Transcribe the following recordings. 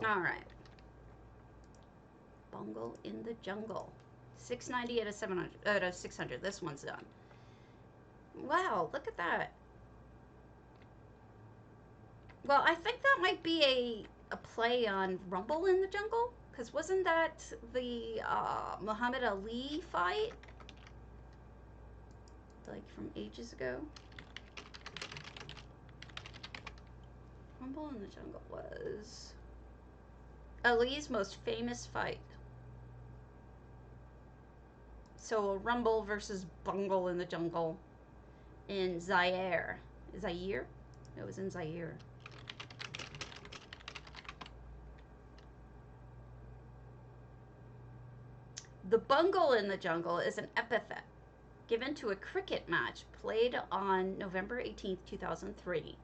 All right. Bungle in the jungle. 690 out of 700. Out of 600. This one's done. Wow, look at that. Well, I think that might be a play on Rumble in the Jungle, because wasn't that the Muhammad Ali fight? Like from ages ago? Rumble in the Jungle was Ali's most famous fight. So Rumble versus Bungle in the Jungle in Zaire. Zaire? It was in Zaire. The Bungle in the Jungle is an epithet given to a cricket match played on November 18th, 2003.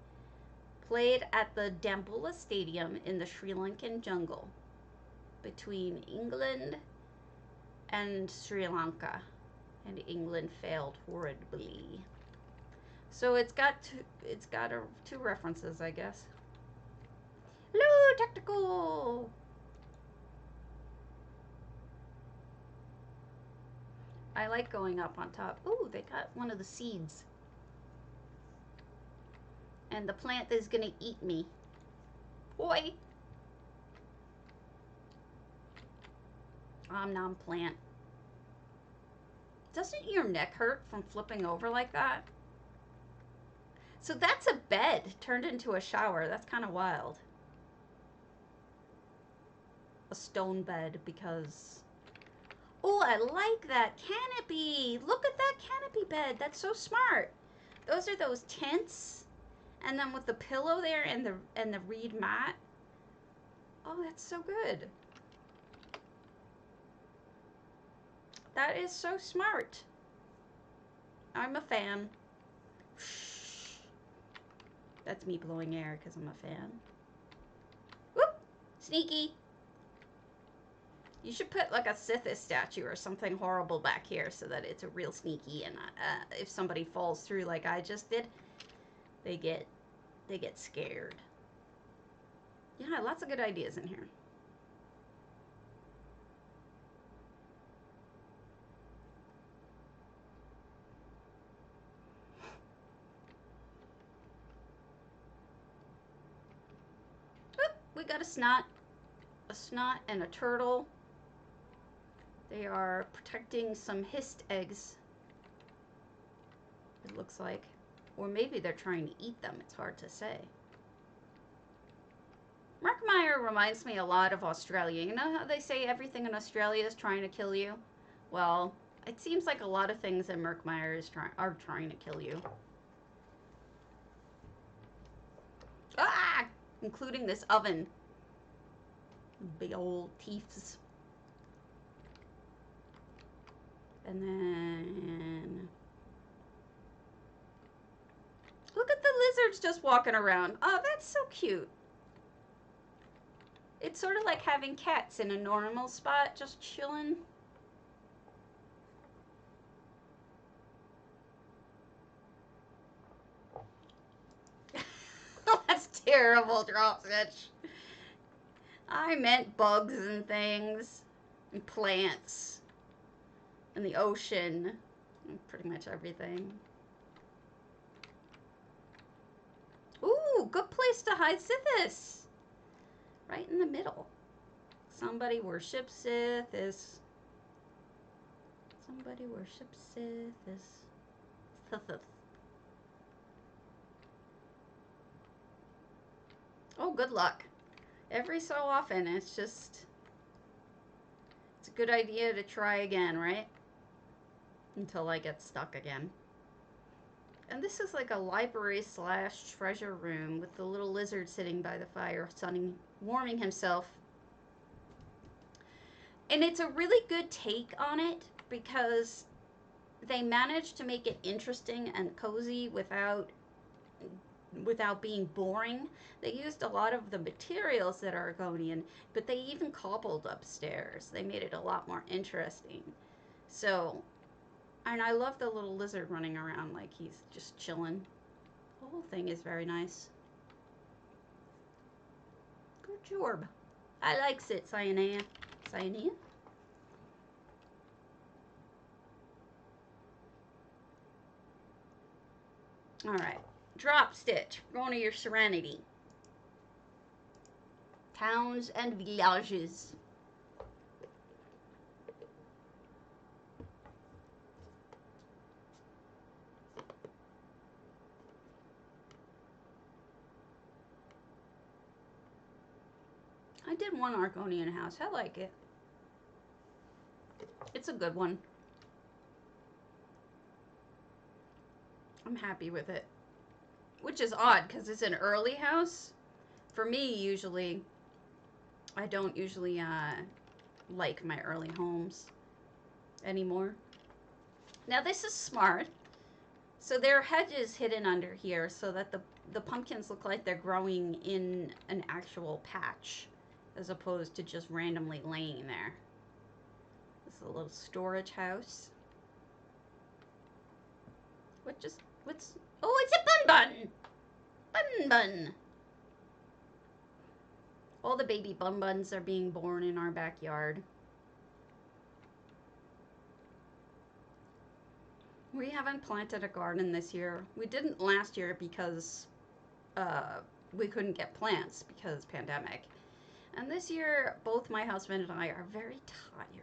Played at the Dambulla Stadium in the Sri Lankan jungle between England and Sri Lanka. And England failed horribly. So it's got two references, I guess. Hello, tactical! I like going up on top. Ooh, they got one of the seeds. And the plant is gonna eat me. Boy! Om nom plant. Doesn't your neck hurt from flipping over like that? So that's a bed turned into a shower. That's kind of wild. A stone bed because... Oh, I like that canopy. Look at that canopy bed. That's so smart. Those are those tents. And then with the pillow there and the reed mat. Oh, that's so good. That is so smart. I'm a fan. That's me blowing air because I'm a fan. Whoop! Sneaky. You should put like a Sithis statue or something horrible back here so that it's a real sneaky, and if somebody falls through like I just did, they get scared. Yeah, lots of good ideas in here. Oop, we got a snot and a turtle. They are protecting some hist eggs, it looks like. Or maybe they're trying to eat them. It's hard to say. Merkmire reminds me a lot of Australia. You know how they say everything in Australia is trying to kill you? Well, it seems like a lot of things in Merkmire are trying to kill you. Ah! Including this oven. Big old teeths. And then... Look at the lizards just walking around. Oh, that's so cute. It's sort of like having cats in a normal spot, just chilling. That's terrible, Dropstitch. I meant bugs and things, and plants, and the ocean, and pretty much everything. Ooh, good place to hide Sithis. Right in the middle. Somebody worships Sithis. Somebody worships Sithis. Oh, good luck. Every so often, it's a good idea to try again, right? Until I get stuck again. And this is like a library / treasure room with the little lizard sitting by the fire, warming himself. And it's a really good take on it because they managed to make it interesting and cozy without being boring. They used a lot of the materials that are Argonian, but they even cobbled upstairs. They made it a lot more interesting. So, and I love the little lizard running around like he's just chilling. The whole thing is very nice. Good job. I likes it, Cyanea. Cyanea? Alright. Drop stitch. We're going to your serenity. Towns and villages. I did one Argonian house. I like it. It's a good one. I'm happy with it. Which is odd because it's an early house. For me, usually, I don't usually like my early homes anymore. Now this is smart. So there are hedges hidden under here so that the pumpkins look like they're growing in an actual patch as opposed to just randomly laying there. This is a little storage house. What's, oh, it's a bun bun! Bun bun! All the baby bun buns are being born in our backyard. We haven't planted a garden this year. We didn't last year because we couldn't get plants because pandemic. And this year, both my husband and I are very tired.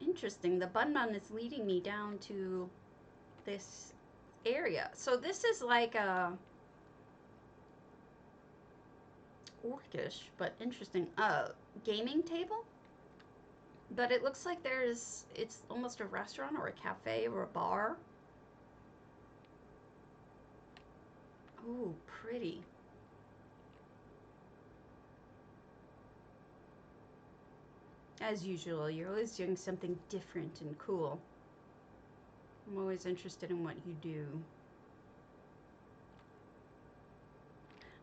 Interesting. The bun bun is leading me down to this area. So this is like a orcish, but interesting, gaming table. But it looks like it's almost a restaurant or a cafe or a bar. Ooh, pretty. As usual, you're always doing something different and cool. I'm always interested in what you do.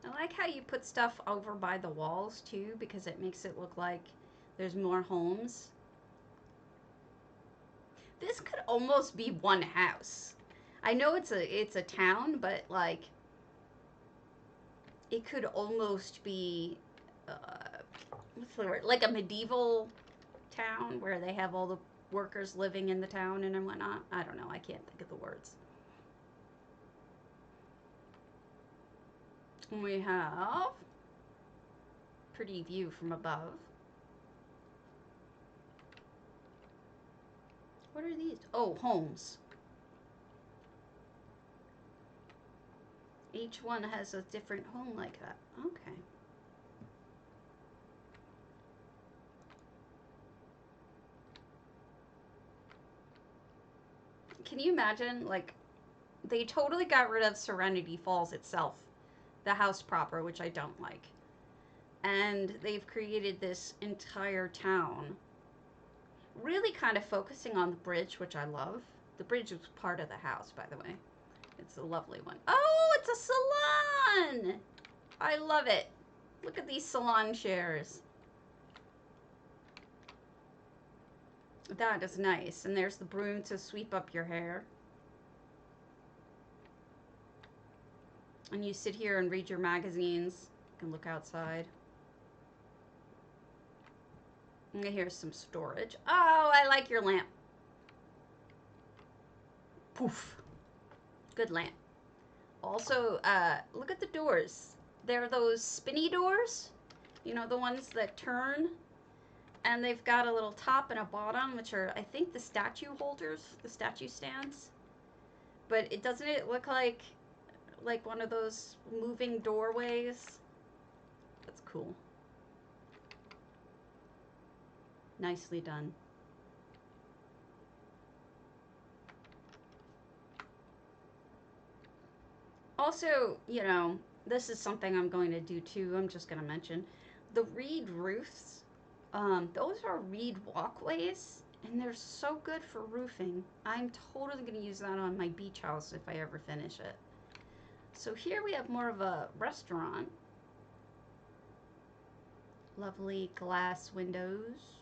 I like how you put stuff over by the walls too, because it makes it look like there's more homes. This could almost be one house. I know it's a town, but like it could almost be what's the word? Like a medieval town where they have all the workers living in the town and whatnot. I don't know. I can't think of the words. We have pretty view from above. What are these? Oh, homes. Each one has a different home like that. Okay. Can you imagine, like, they totally got rid of Serenity Falls itself, the house proper, which I don't like. And they've created this entire town, really kind of focusing on the bridge, which I love. The bridge is part of the house, by the way. It's a lovely one. Oh, it's a salon! I love it. Look at these salon chairs. That is nice. And there's the broom to sweep up your hair. And you sit here and read your magazines. You can look outside. And here's some storage. Oh, I like your lamp. Poof. Good lamp. Also, look at the doors. They're those spinny doors. You know, the ones that turn. And they've got a little top and a bottom, which are, I think, the statue holders, the statue stands. But it doesn't it look like one of those moving doorways? That's cool. Nicely done. Also, you know, this is something I'm going to do too. I'm just going to mention the reed roofs. Those are reed walkways, and they're so good for roofing. I'm totally going to use that on my beach house if I ever finish it. So here we have more of a restaurant. Lovely glass windows.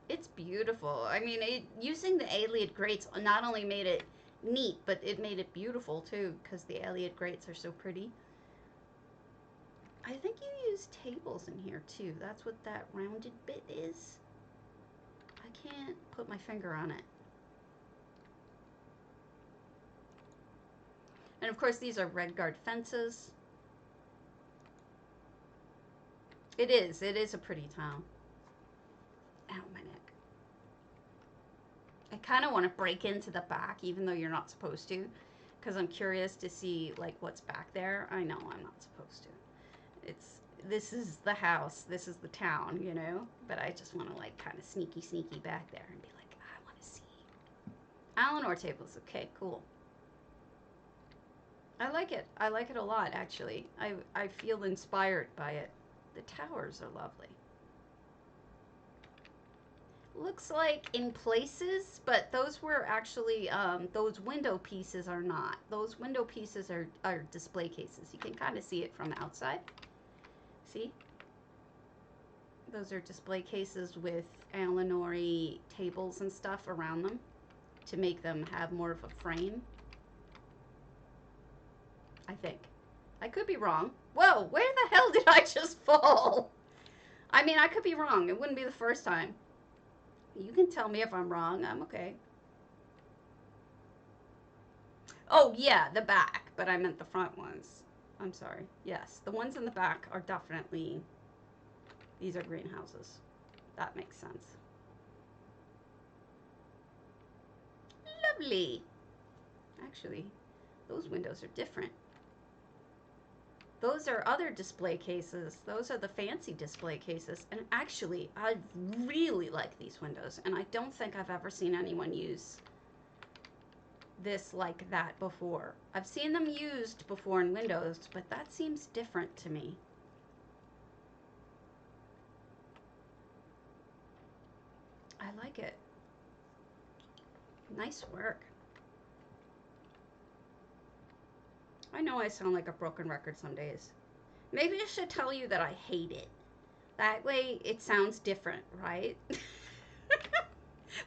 It's beautiful. I mean, using the Ayleid grates not only made it neat, but it made it beautiful too, because the Ayleid grates are so pretty. I think you use tables in here too. That's what that rounded bit is. I can't put my finger on it. And of course these are red guard fences. It is a pretty tile. Ow, my neck. I kind of want to break into the back even though you're not supposed to, because I'm curious to see like what's back there. I know I'm not supposed to. This is the house, this is the town, you know, but I just want to like kind of sneaky back there and be like, I want to see. Eleanor tables, okay, cool. I like it a lot actually. I feel inspired by it. The towers are lovely. Looks like in places, but those were actually, those window pieces are not. Those window pieces are display cases. You can kind of see it from outside. See? Those are display cases with Eleanor-y tables and stuff around them to make them have more of a frame. I think. I could be wrong. Whoa, where the hell did I just fall? I mean, I could be wrong. It wouldn't be the first time. You can tell me if I'm wrong. I'm okay. Oh, yeah, the back. But I meant the front ones. I'm sorry. Yes, the ones in the back are definitely... These are greenhouses. That makes sense. Lovely. Actually, those windows are different. Those are other display cases. Those are the fancy display cases. And actually, I really like these windows. And I don't think I've ever seen anyone use this like that before. I've seen them used before in windows, but that seems different to me. I like it. Nice work. I know I sound like a broken record some days. Maybe I should tell you that I hate it. That way it sounds different, right?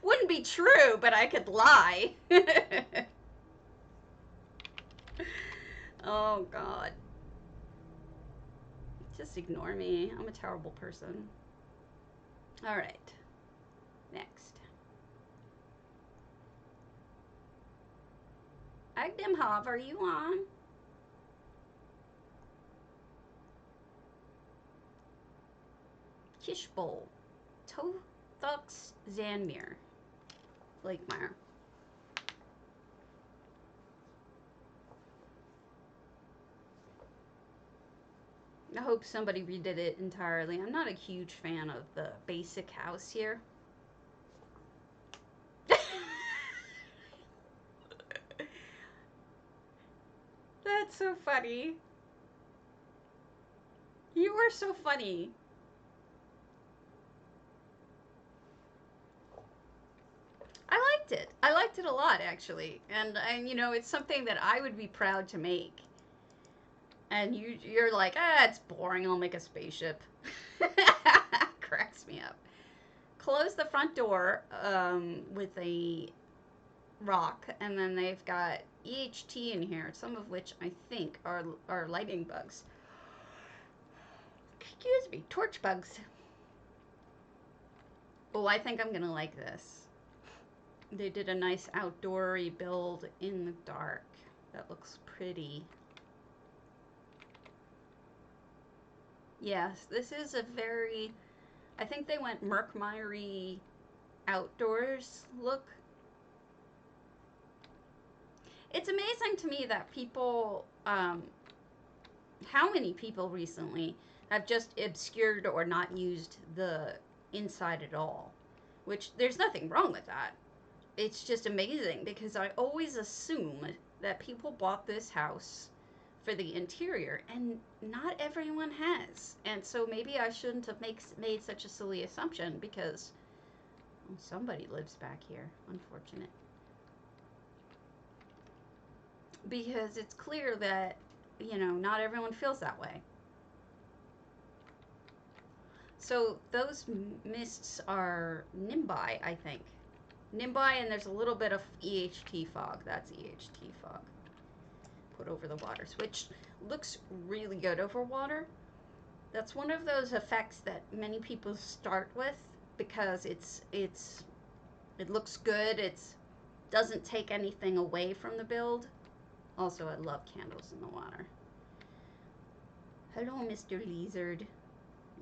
Wouldn't be true, but I could lie. Oh, God. Just ignore me. I'm a terrible person. All right. Next. Agdimhav, are you on? Kishbowl. Tohthux Xanmeer. Lakemire. I hope somebody redid it entirely. I'm not a huge fan of the basic house here. That's so funny. You are so funny. I liked it. I liked it a lot, actually. And you know, it's something that I would be proud to make. And you're like, ah, it's boring. I'll make a spaceship. Cracks me up. Close the front door with a rock, and then they've got EHT in here, some of which I think are lightning bugs. Excuse me, torch bugs. Oh, I think I'm gonna like this. They did a nice outdoory build in the dark. That looks pretty. Yes, this is a very, I think they went Merkmire outdoors look. It's amazing to me that people, how many people recently have just obscured or not used the inside at all, which there's nothing wrong with that. It's just amazing because I always assume that people bought this house for the interior, and not everyone has. And so maybe I shouldn't have made such a silly assumption, because well, somebody lives back here. Unfortunate. Because it's clear that, you know, not everyone feels that way. So those mists are nimbi, I think. Nimbi, and there's a little bit of EHT fog. That's EHT fog. Put over the waters, which looks really good over water. That's one of those effects that many people start with because it looks good. It doesn't take anything away from the build. Also, I love candles in the water. Hello, Mr. Lizard.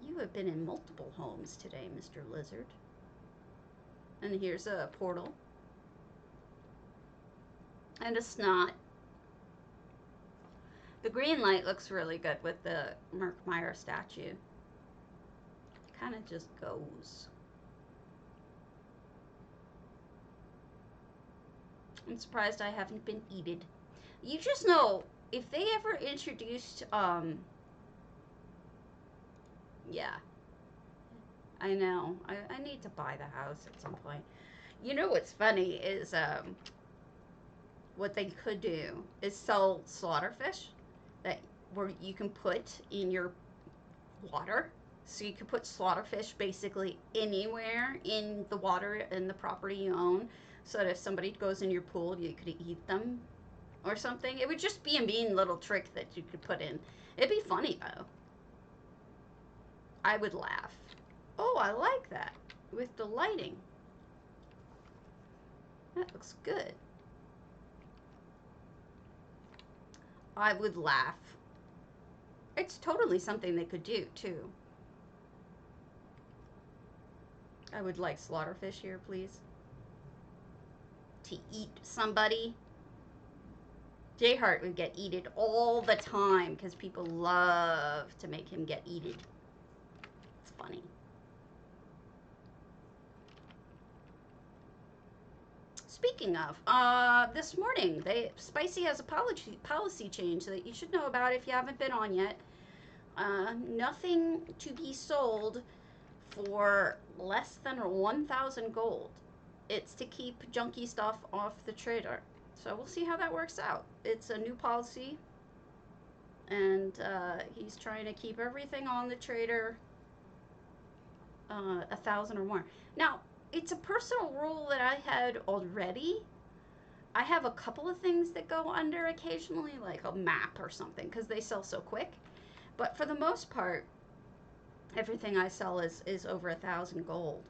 You have been in multiple homes today, Mr. Lizard. And here's a portal. And a snot. The green light looks really good with the Merkmire statue. It kind of just goes. I'm surprised I haven't been eaten. You just know, if they ever introduced, yeah. I know. I need to buy the house at some point. You know what's funny is, what they could do is sell slaughterfish that where you can put in your water. So you could put slaughterfish basically anywhere in the water in the property you own, so that if somebody goes in your pool, you could eat them or something. It would just be a mean little trick that you could put in. It'd be funny though. I would laugh. Oh, I like that with the lighting. That looks good. I would laugh. It's totally something they could do, too. I would like slaughterfish here, please. To eat somebody. J-Heart would get eaten all the time because people love to make him get eaten. It's funny. Speaking of, this morning, Spicy has a policy change that you should know about if you haven't been on yet. Nothing to be sold for less than 1,000 gold. It's to keep junky stuff off the trader. So we'll see how that works out. It's a new policy, and he's trying to keep everything on the trader 1,000 or more. Now, it's a personal rule that I had already. I have a couple of things that go under occasionally, like a map or something, because they sell so quick. But for the most part, everything I sell is over 1,000 gold.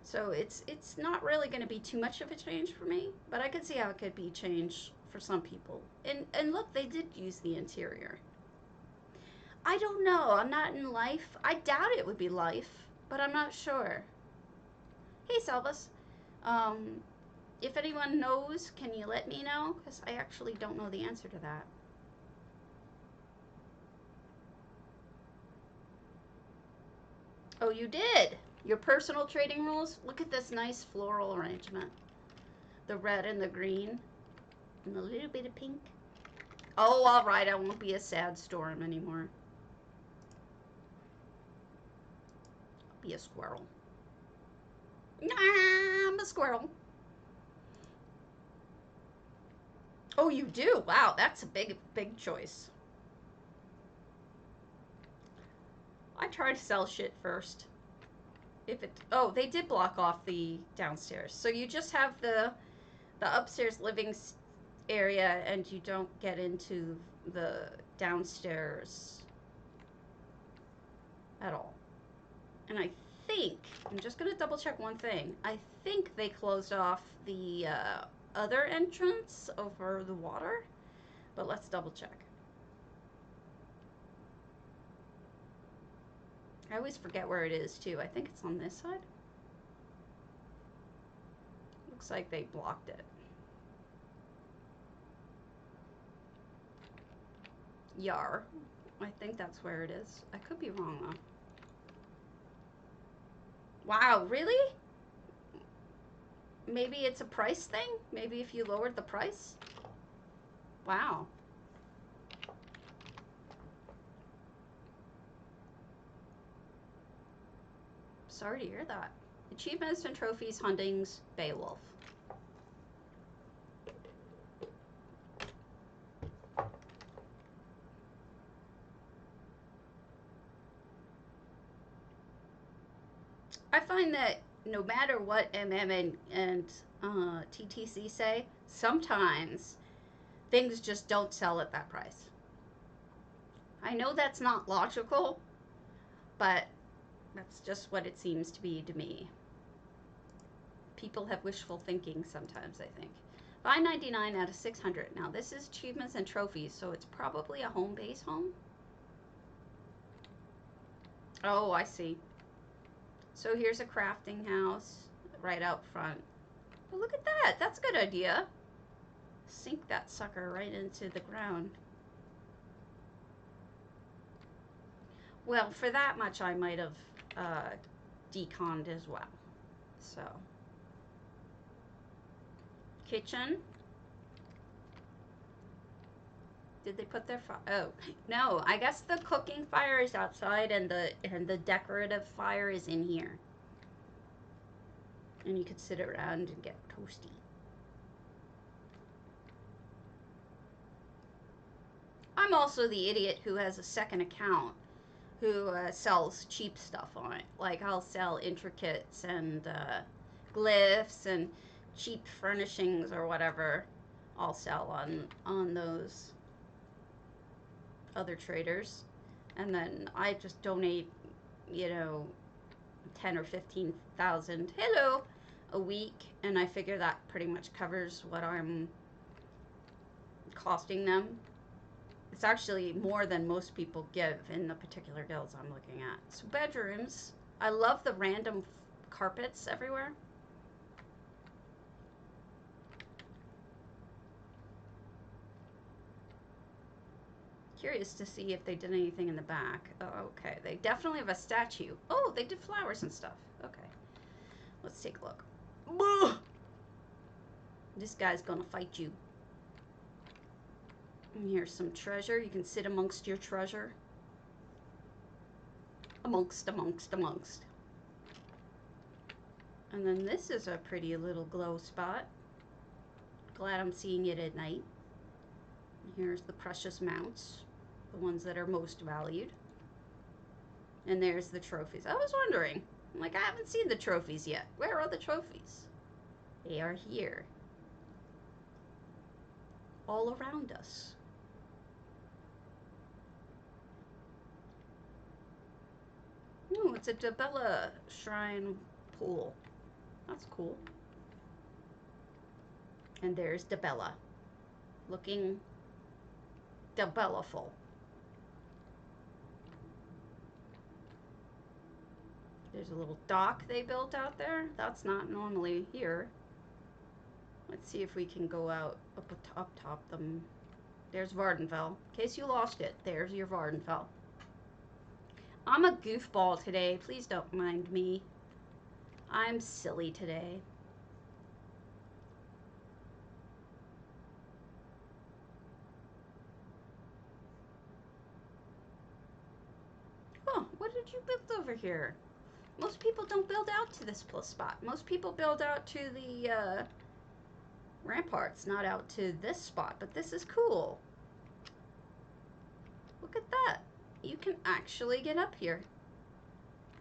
So it's not really going to be too much of a change for me, but I could see how it could be changed for some people. And look, they did use the interior. I don't know. I'm not in life. I doubt it would be life, but I'm not sure. Hey, Salvus. If anyone knows, can you let me know? Because I actually don't know the answer to that. Oh, you did? Your personal trading rules? Look at this nice floral arrangement. The red and the green. And a little bit of pink. Oh, all right. I won't be a sad storm anymore. I'll be a squirrel. I'm a squirrel. Oh, you do? Wow, that's a big choice. I try to sell shit first. If it, oh, they did block off the downstairs. So you just have the upstairs living area, and you don't get into the downstairs at all. And I think, I'm just going to double check one thing. I think they closed off the other entrance over the water, but let's double check. I always forget where it is too. I think it's on this side. Looks like they blocked it. Yar. I think that's where it is. I could be wrong though. Wow, really? Maybe it's a price thing? Maybe if you lowered the price? Wow. Sorry to hear that. Achievements and trophies, hundings, Beowulf. I find that no matter what MM and TTC say, sometimes things just don't sell at that price. I know that's not logical, but that's just what it seems to be to me. People have wishful thinking sometimes, I think. 599 out of 600. Now this is achievements and trophies, so it's probably a home base home. Oh, I see. So here's a crafting house right out front. But look at that. That's a good idea. Sink that sucker right into the ground. Well, for that much, I might have deconned as well. So, kitchen. Did they put their fire? Oh, no. I guess the cooking fire is outside, and the decorative fire is in here. And you could sit around and get toasty. I'm also the idiot who has a second account who sells cheap stuff on it. Like, I'll sell intricates and glyphs and cheap furnishings or whatever. I'll sell on those other traders. And then I just donate, you know, 10 or 15,000, hello, a week. And I figure that pretty much covers what I'm costing them. It's actually more than most people give in the particular guilds I'm looking at. So bedrooms. I love the random carpets everywhere. Curious to see if they did anything in the back. Oh, okay. They definitely have a statue. Oh, they did flowers and stuff. Okay. Let's take a look. This guy's gonna fight you. And here's some treasure. You can sit amongst your treasure. Amongst. And then this is a pretty little glow spot. Glad I'm seeing it at night. And here's the precious mounts. The ones that are most valued. And there's the trophies. I was wondering. I'm like, I haven't seen the trophies yet. Where are the trophies? They are here. All around us. Ooh, it's a Debella shrine pool. That's cool. And there's Debella. Looking Debellaful. There's a little dock they built out there. That's not normally here. Let's see if we can go out up top them. There's Vardenfell. In case you lost it, there's your Vardenfell. I'm a goofball today. Please don't mind me. I'm silly today. Oh, what did you build over here? Most people don't build out to this spot. Most people build out to the ramparts, not out to this spot. But this is cool. Look at that. You can actually get up here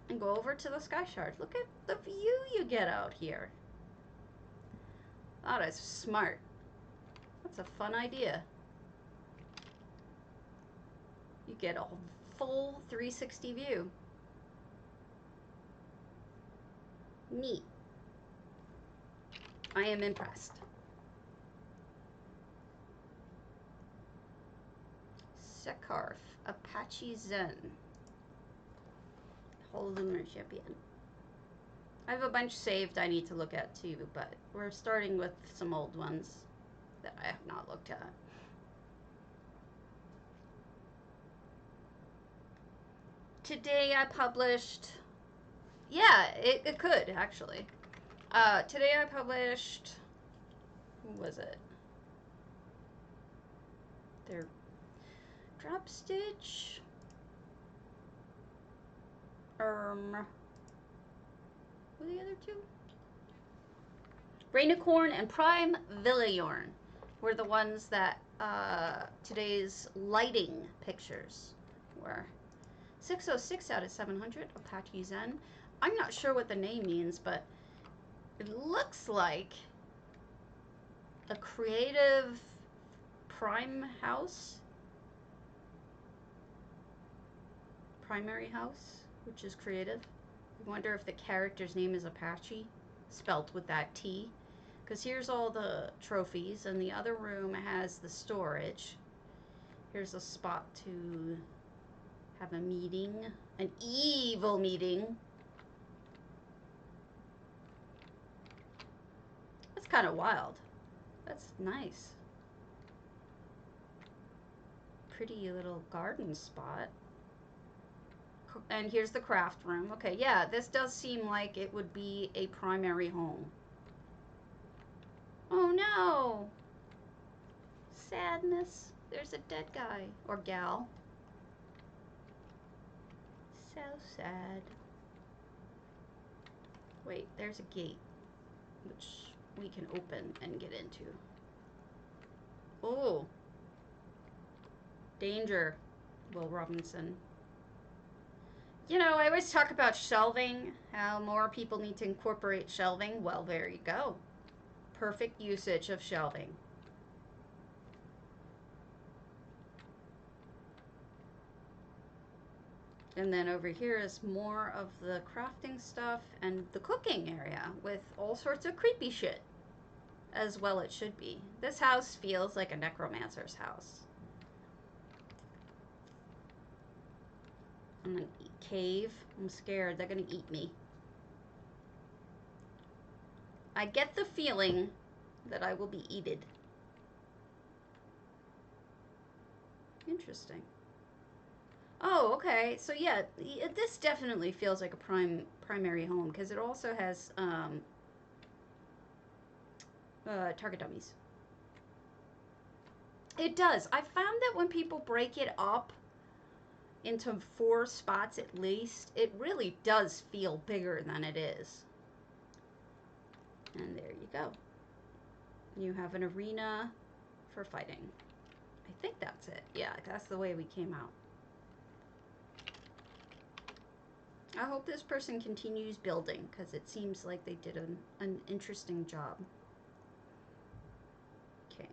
and go over to the Sky Shard. Look at the view you get out here. That is smart. That's a fun idea. You get a full 360 view. Neat. I am impressed. Sekarf, Apatche Zen. Holden champion. I have a bunch saved I need to look at too, but we're starting with some old ones that I have not looked at. Today I published, yeah, it could actually. Today I published, who was it? Their Drop Stitch. What are the other two? Rainicorn and Prime Villayorn were the ones that today's lighting pictures were. 606 out of 700, Apatche Zen. I'm not sure what the name means, but it looks like a creative prime house. Primary house. which is creative. I wonder if the character's name is Apatche, spelt with that T. Because here's all the trophies, and the other room has the storage. Here's a spot to have a meeting, an evil meeting. That's kind of wild. That's nice. Pretty little garden spot. And here's the craft room. Okay, yeah, this does seem like it would be a primary home. Oh no! Sadness. There's a dead guy or gal. So sad. Wait, there's a gate which we can open and get into. Oh. Danger, Will Robinson. You know, I always talk about shelving, how more people need to incorporate shelving. Well, there you go. Perfect usage of shelving. And then over here is more of the crafting stuff and the cooking area with all sorts of creepy shit. As well it should be. This house feels like a necromancer's house. I'm gonna cave. I'm scared. They're gonna eat me. I get the feeling that I will be eaten. Interesting. Oh, okay. So yeah, this definitely feels like a primary home because it also has target dummies. It does. I found that when people break it up into 4 spots at least, it really does feel bigger than it is. And there you go. You have an arena for fighting. I think that's it. Yeah, that's the way we came out. I hope this person continues building because it seems like they did an interesting job. Okay.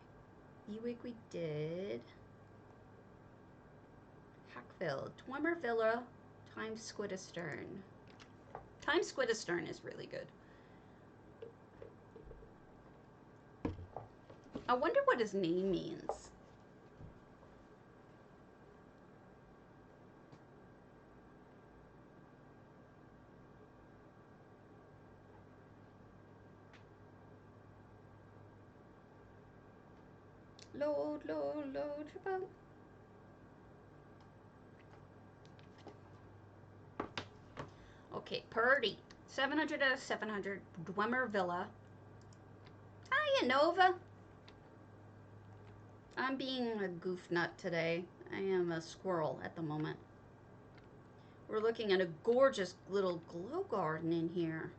Ewig we did. Hakkvild, Dwemer Villa, times Squidastern. Times Squidastern is really good. I wonder what his name means. Load, load, load your boat. Okay, Purdy. 700 out of 700. Dwemer Villa. Hiya, Nova. I'm being a goof nut today. I am a squirrel at the moment. We're looking at a gorgeous little glow garden in here.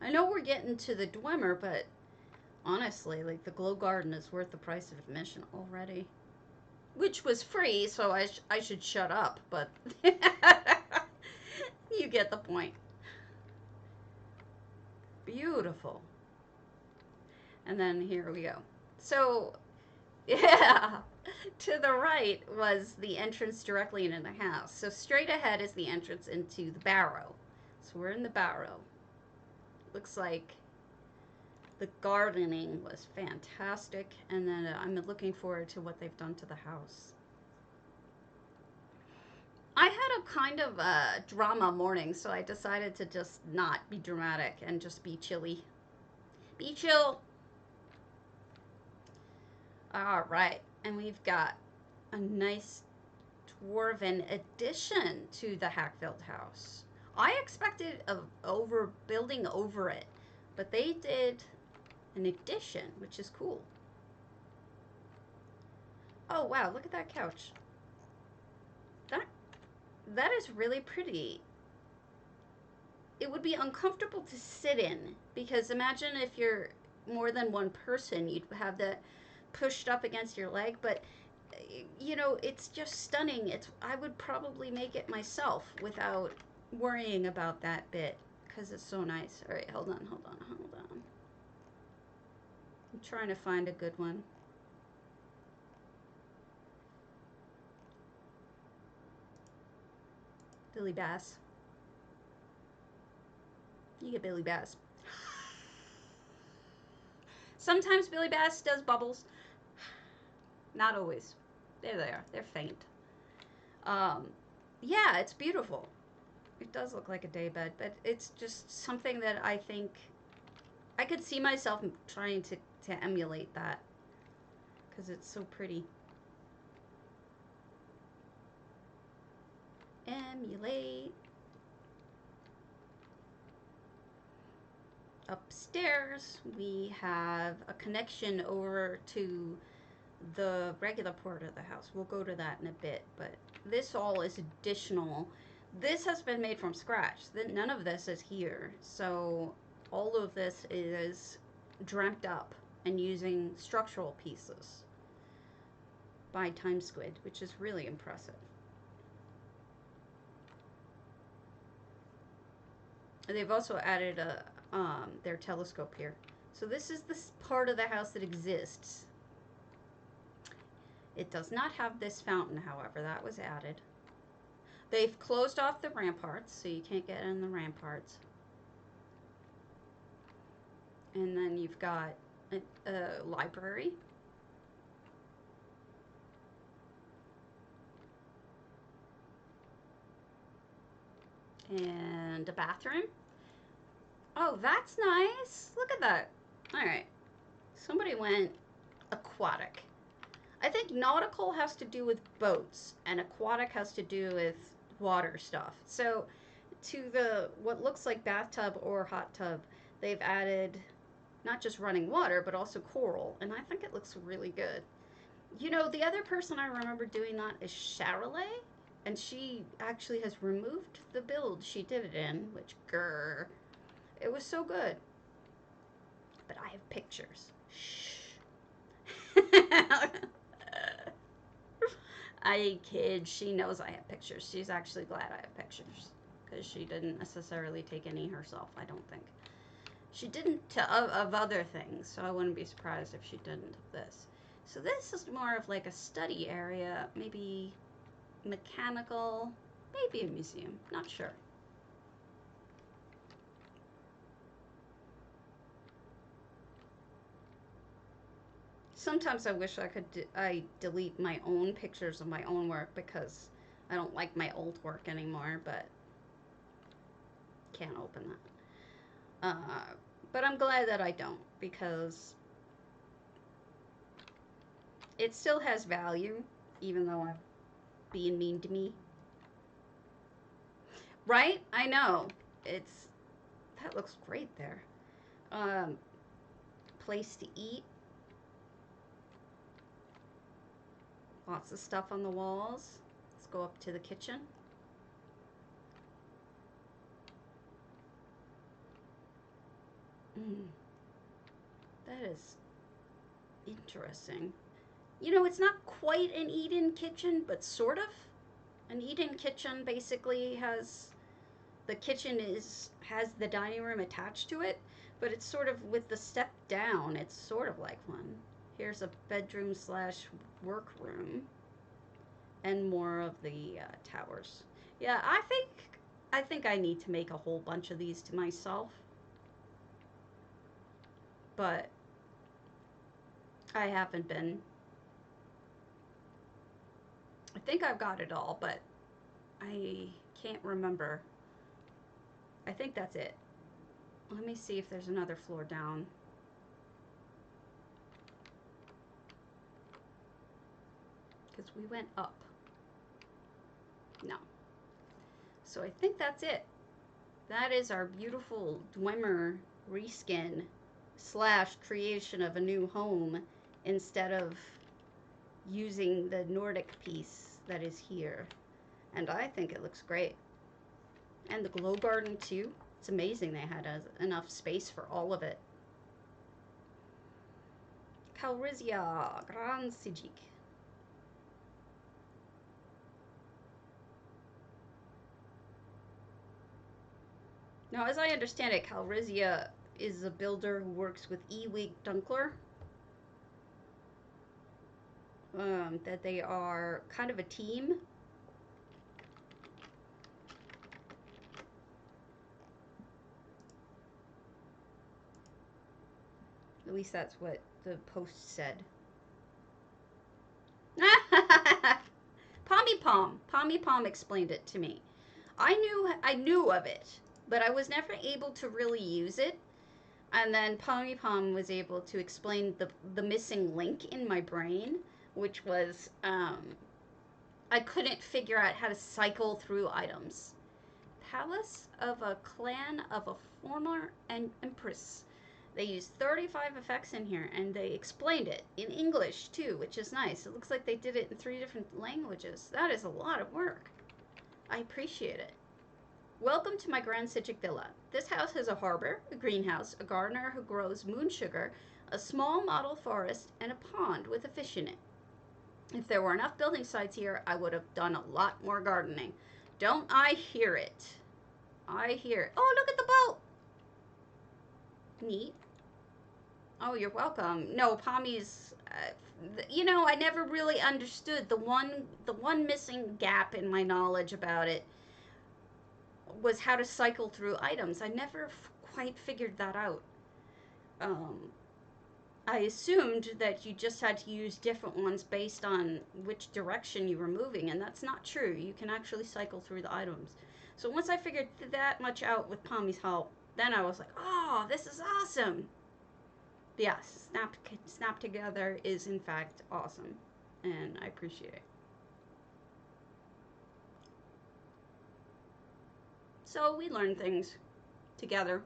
I know we're getting to the Dwemer, but honestly, like, the glow garden is worth the price of admission already. Which was free, so I should shut up, but you get the point. Beautiful. And then here we go. So, yeah, to the right was the entrance directly into the house. So straight ahead is the entrance into the barrow. So we're in the barrow. Looks like the gardening was fantastic, and then I'm looking forward to what they've done to the house. I had a kind of a drama morning, so I decided to just not be dramatic and just be chilly. Be chill. All right, and we've got a nice dwarven addition to the Hakkvild house. I expected building over it, but they did an addition, which is cool. Oh wow, look at that couch. That is really pretty. It would be uncomfortable to sit in because imagine if you're more than one person, you'd have that pushed up against your leg, but you know, it's just stunning. I would probably make it myself without worrying about that bit because it's so nice. All right, hold on. I'm trying to find a good one. Billy Bass. You get Billy Bass. Sometimes Billy Bass does bubbles. Not always. There they are. They're faint. Yeah, it's beautiful. It does look like a daybed, but it's just something that I think I could see myself trying to emulate that because it's so pretty. Emulate. Upstairs, we have a connection over to the regular part of the house. We'll go to that in a bit, but this all is additional. This has been made from scratch. None of this is here. So all of this is dreamt up and using structural pieces by Time Squid, which is really impressive. They've also added their telescope here. So this is this part of the house that exists. It does not have this fountain, however. That was added. They've closed off the ramparts, so you can't get in the ramparts. And then you've got a library. And a bathroom. Oh, that's nice. Look at that. All right. Somebody went aquatic. I think nautical has to do with boats, and aquatic has to do with water stuff. So to the what looks like bathtub or hot tub, they've added not just running water, but also coral, and I think it looks really good. You know, the other person I remember doing that is Charolais, and she actually has removed the build she did it in, which, grr, it was so good. But I have pictures. Shh. I kid. She knows I have pictures. She's actually glad I have pictures because she didn't necessarily take any herself, I don't think. She didn't of other things, so I wouldn't be surprised if she didn't of this. So this is more of like a study area, maybe mechanical, maybe a museum, not sure. Sometimes I wish I could delete my own pictures of my own work because I don't like my old work anymore, but can't open that. But I'm glad that I don't, because it still has value, even though I'm being mean to me. Right? I know. That looks great there. Place to eat. Lots of stuff on the walls. Let's go up to the kitchen. That is interesting. You know, it's not quite an eat-in kitchen, but sort of. An eat-in kitchen basically has the the dining room attached to it, but it's sort of with the step down. It's sort of like one. Here's a bedroom / workroom, and more of the towers. Yeah, I think I need to make a whole bunch of these to myself, but I haven't been. I think I've got it all, but I can't remember. I think that's it. Let me see if there's another floor down. Because we went up. No. So I think that's it. That is our beautiful Dwemer reskin / creation of a new home instead of using the Nordic piece that is here. And I think it looks great. And the glow garden too. It's amazing they had enough space for all of it. Calrissian Grand Psijic. Now, as I understand it, Calrissian is a builder who works with Ewig Dunkler. That they are kind of a team. least that's what the post said. Pommy Pom explained it to me. I knew of it, but I was never able to really use it. And then Pommy Pom was able to explain the missing link in my brain, which was I couldn't figure out how to cycle through items. Palace of a clan of a former empress. They used 35 effects in here, and they explained it in English too, which is nice. It looks like they did it in 3 different languages. That is a lot of work. I appreciate it. Welcome to my grand psijic villa. This house has a harbor, a greenhouse, a gardener who grows moonsugar, a small model forest, and a pond with a fish in it. If there were enough building sites here, I would have done a lot more gardening. Don't I hear it? I hear it. Oh, look at the boat. Neat. Oh, you're welcome. No, Pommy's, you know, I never really understood the one missing gap in my knowledge about it was how to cycle through items. I never quite figured that out. I assumed that you just had to use different ones based on which direction you were moving, and that's not true. You can actually cycle through the items. So once I figured that much out with Pommy's help, then I was like, oh, this is awesome. Yes, Snap Together is in fact awesome, and I appreciate it. So we learn things together.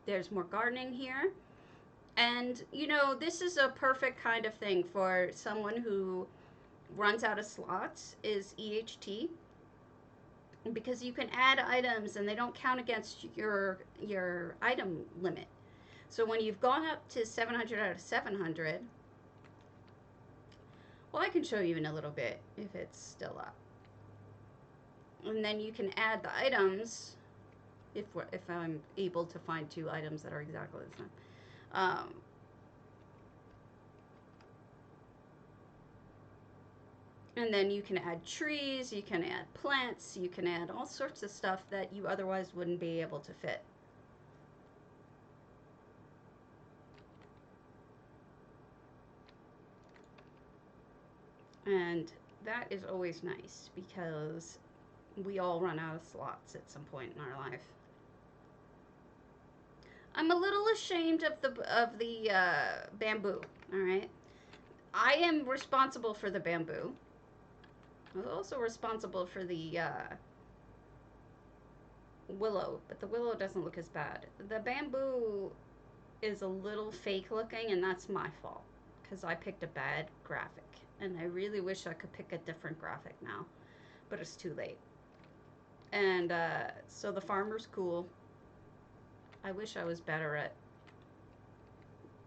There's more gardening here. And, you know, this is a perfect kind of thing for someone who runs out of slots, is EHT. Because you can add items and they don't count against your item limit. So when you've gone up to 700 out of 700, well, I can show you in a little bit if it's still up. And then you can add the items if I'm able to find 2 items that are exactly the same. And then you can add trees, you can add plants, you can add all sorts of stuff that you otherwise wouldn't be able to fit. And that is always nice because we all run out of slots at some point in our life. I'm a little ashamed of the bamboo. All right, I am responsible for the bamboo. I was also responsible for the willow, but the willow doesn't look as bad. The bamboo is a little fake looking, and that's my fault because I picked a bad graphic, and I really wish I could pick a different graphic now, but it's too late. And so the farmer's cool. I wish I was better at...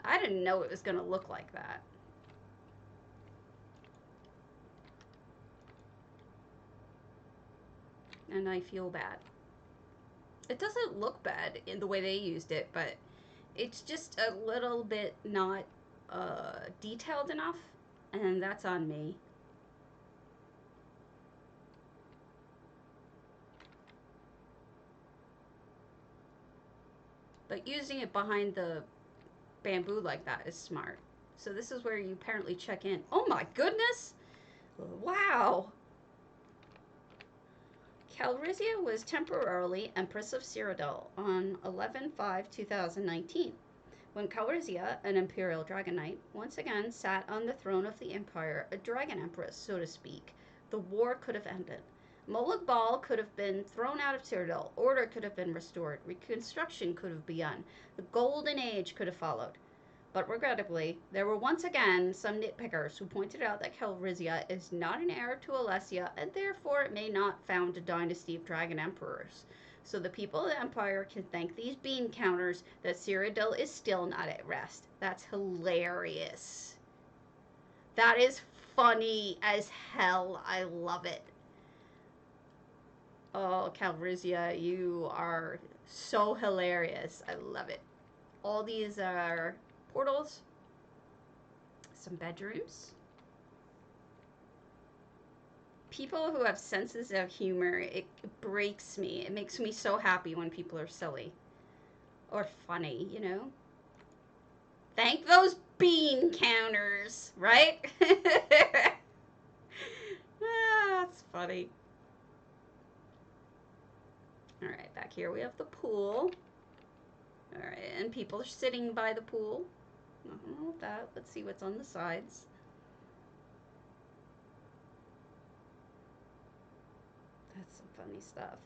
I didn't know it was going to look like that. And I feel bad. It doesn't look bad in the way they used it, but it's just a little bit not detailed enough, and that's on me. But using it behind the bamboo like that is smart. So this is where you apparently check in. Oh my goodness! Wow! Calrissian was temporarily Empress of Cyrodiil on 11/5/2019, when Calrissian, an Imperial Dragon Knight, once again sat on the throne of the Empire, a Dragon Empress, so to speak. The war could have ended. Molag Bal could have been thrown out of Cyrodiil, order could have been restored, reconstruction could have begun, the Golden Age could have followed. But regrettably, there were once again some nitpickers who pointed out that Calrissian is not an heir to Alessia, and therefore it may not found a dynasty of dragon emperors. So the people of the Empire can thank these bean counters that Cyrodiil is still not at rest. That's hilarious. That is funny as hell. I love it. Oh, Calrissian, you are so hilarious. I love it. All these are portals, some bedrooms. People who have senses of humor, it breaks me. It makes me so happy when people are silly or funny, you know? Thank those bean counters, right? That's funny. All right, back here we have the pool. All right, and people are sitting by the pool. Nothing wrong with that. Let's see what's on the sides. That's some funny stuff.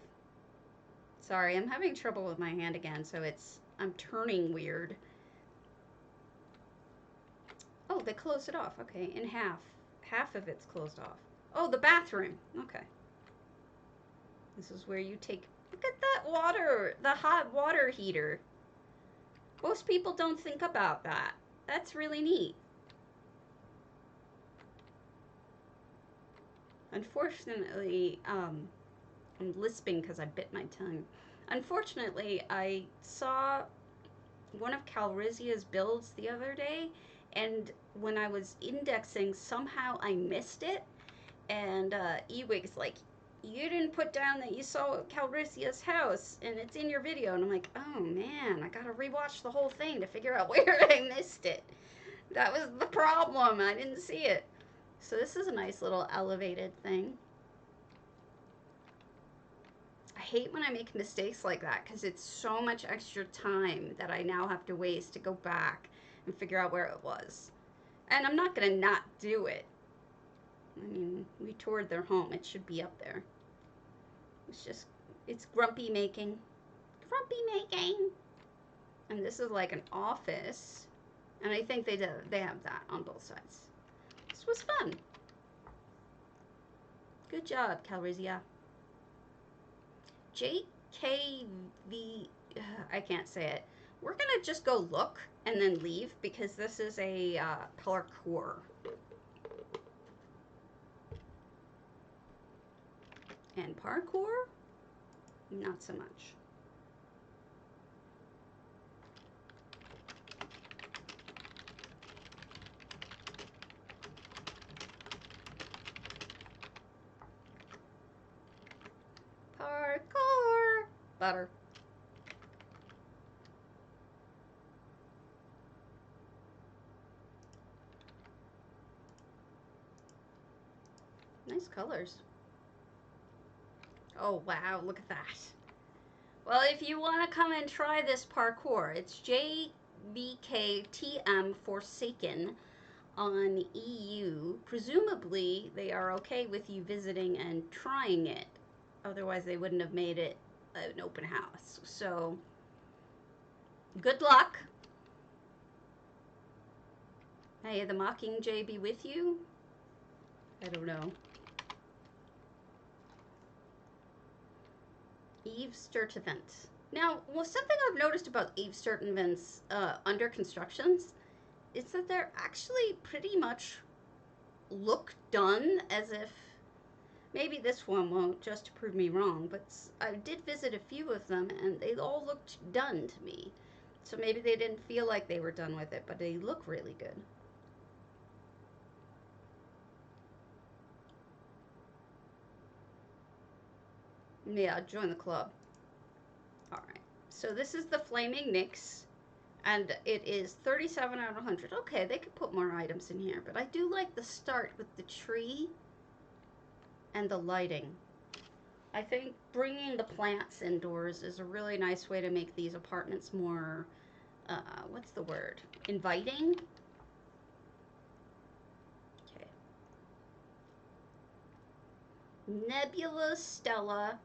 Sorry, I'm having trouble with my hand again, so I'm turning weird. Oh, they closed it off. Okay, in half. Half of it's closed off. Oh, the bathroom. Okay. This is where you take... Look at that water! The hot water heater. Most people don't think about that. That's really neat. Unfortunately, I'm lisping because I bit my tongue. Unfortunately, I saw one of Calrissia's builds the other day, and when I was indexing, somehow I missed it, and Ewig's like, you didn't put down that you saw Calrissia's house, and it's in your video, and I'm like, oh man, I gotta rewatch the whole thing to figure out where I missed it. That was the problem, I didn't see it. So this is a nice little elevated thing. I hate when I make mistakes like that because it's so much extra time that I now have to waste to go back and figure out where it was. And I'm not going to not do it. I mean, we toured their home. It should be up there. It's grumpy making. Grumpy making. And this is like an office. And I think they have that on both sides. This was fun. Good job, Calrissia. JKV, I can't say it. We're gonna just go look and then leave because this is a parkour. And parkour, not so much. Parkour, butter. Nice colors. Oh wow, look at that. Well, if you want to come and try this parkour, it's JBKTM Forsaken on EU. Presumably, they are okay with you visiting and trying it. Otherwise, they wouldn't have made it an open house. So, good luck. May the Mockingjay be with you. I don't know. Earthtear. Now, well, something I've noticed about Earthtear under constructions is that they're actually pretty much look done as if, maybe this one won't, just to prove me wrong, but I did visit a few of them and they all looked done to me. So maybe they didn't feel like they were done with it, but they look really good. Yeah, join the club. Alright, so this is the Flaming Nyx, and it is 37 out of 100. Okay, they could put more items in here, but I do like the start with the tree and the lighting. I think bringing the plants indoors is a really nice way to make these apartments more, what's the word? Inviting? Okay. Nebula Stella,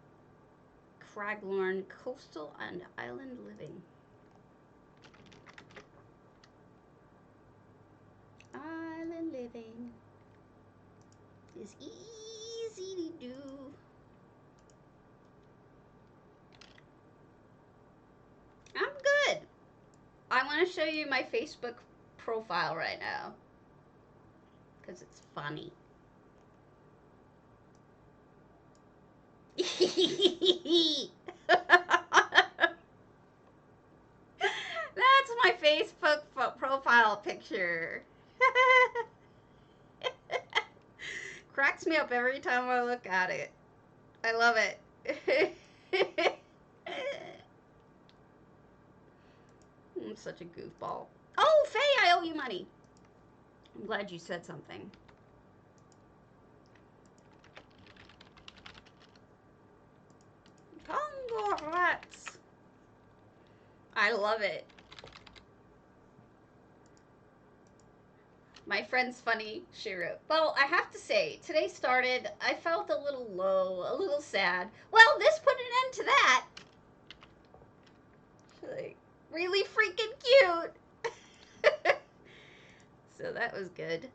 Craglorn, Coastal and Island Living. Island living is easy to do. I'm good. I want to show you my Facebook profile right now because it's funny. That's my Facebook profile picture. Cracks me up every time I look at it. I love it. I'm such a goofball. Oh, Faye, I owe you money. I'm glad you said something. Congrats. I love it. My friend's funny, she wrote. Well, I have to say, today started, I felt a little low, a little sad. Well, this put an end to that. Like, really freaking cute. So that was good.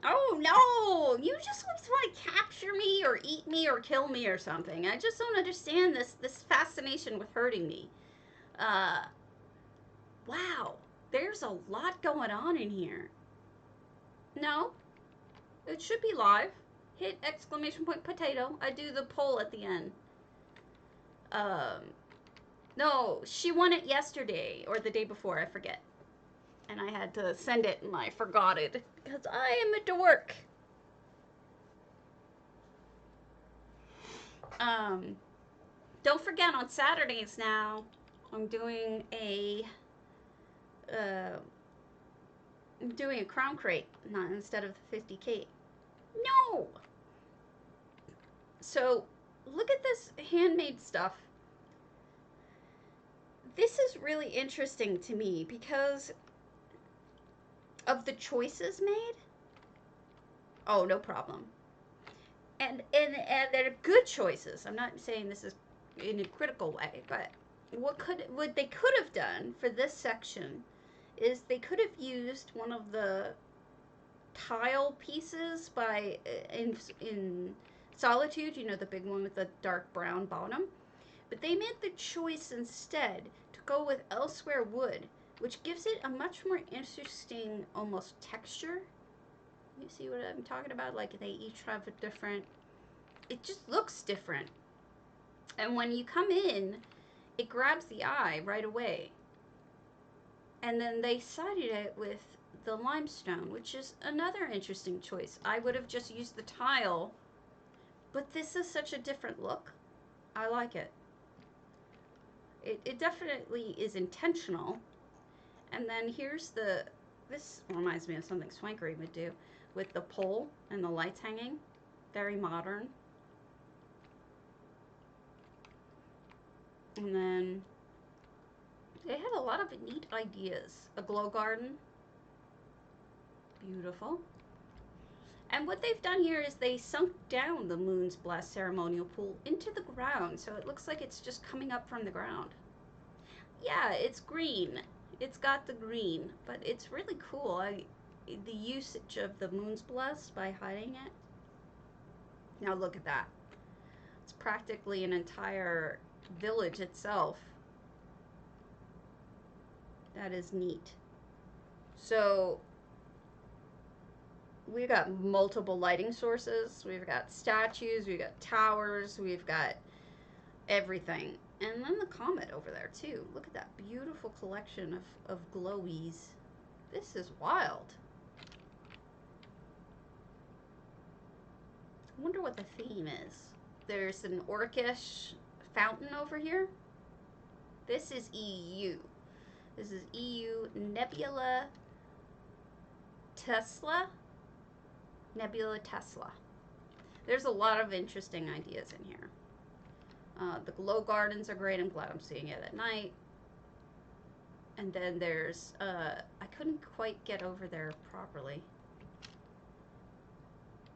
Oh no! You just want to capture me or eat me or kill me or something. I just don't understand this fascination with hurting me. Wow, there's a lot going on in here. No, it should be live. Hit exclamation point potato. I do the poll at the end. No, she won it yesterday or the day before, I forget. And I had to send it and I forgot it because I am a dork. Don't forget on Saturdays now, I'm doing a crown crate, not instead of the 50K. No. So look at this handmade stuff. This is really interesting to me because of the choices made. Oh, no problem. And they're good choices. I'm not saying this is in a critical way, but what they could have done for this section is they could have used one of the tile pieces by in Solitude, you know, the big one with the dark brown bottom. But they made the choice instead to go with Elsewhere wood, which gives it a much more interesting almost texture. You see what I'm talking about? Like they each have a different, it just looks different. And when you come in, it grabs the eye right away. And then they sided it with the limestone, which is another interesting choice. I would have just used the tile, but this is such a different look. I like it. It definitely is intentional. And then here's this reminds me of something Swankery would do with the pole and the lights hanging. Very modern. And then they had a lot of neat ideas. A glow garden. Beautiful. And what they've done here is they sunk down the Moon's Blessed ceremonial pool into the ground, so it looks like it's just coming up from the ground. Yeah, it's green. It's got the green, but it's really cool. The usage of the Moon's Blessed by hiding it. Now look at that. It's practically an entire village itself. That is neat. So we've got multiple lighting sources. We've got statues, we've got towers, we've got everything. And then the comet over there too. Look at that beautiful collection of glowies. This is wild. I wonder what the theme is. There's an orcish fountain over here. This is EU. This is EU Nebula Tesla. Nebula Tesla. There's a lot of interesting ideas in here. The glow gardens are great. I'm glad I'm seeing it at night. And then there's, I couldn't quite get over there properly.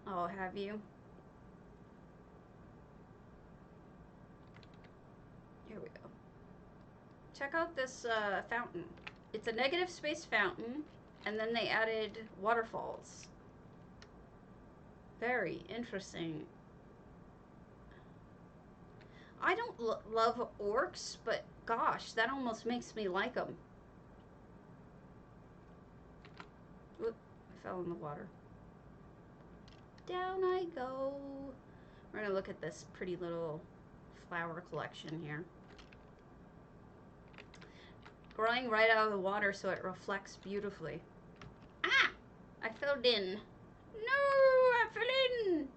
Oh, have you? Here we go. Check out this fountain. It's a negative space fountain, and then they added waterfalls. Very interesting. I don't love orcs, but gosh, that almost makes me like them. Oop, I fell in the water. Down I go. We're gonna look at this pretty little flower collection here. Growing right out of the water so it reflects beautifully. Ah! I fell in. No, I fell in.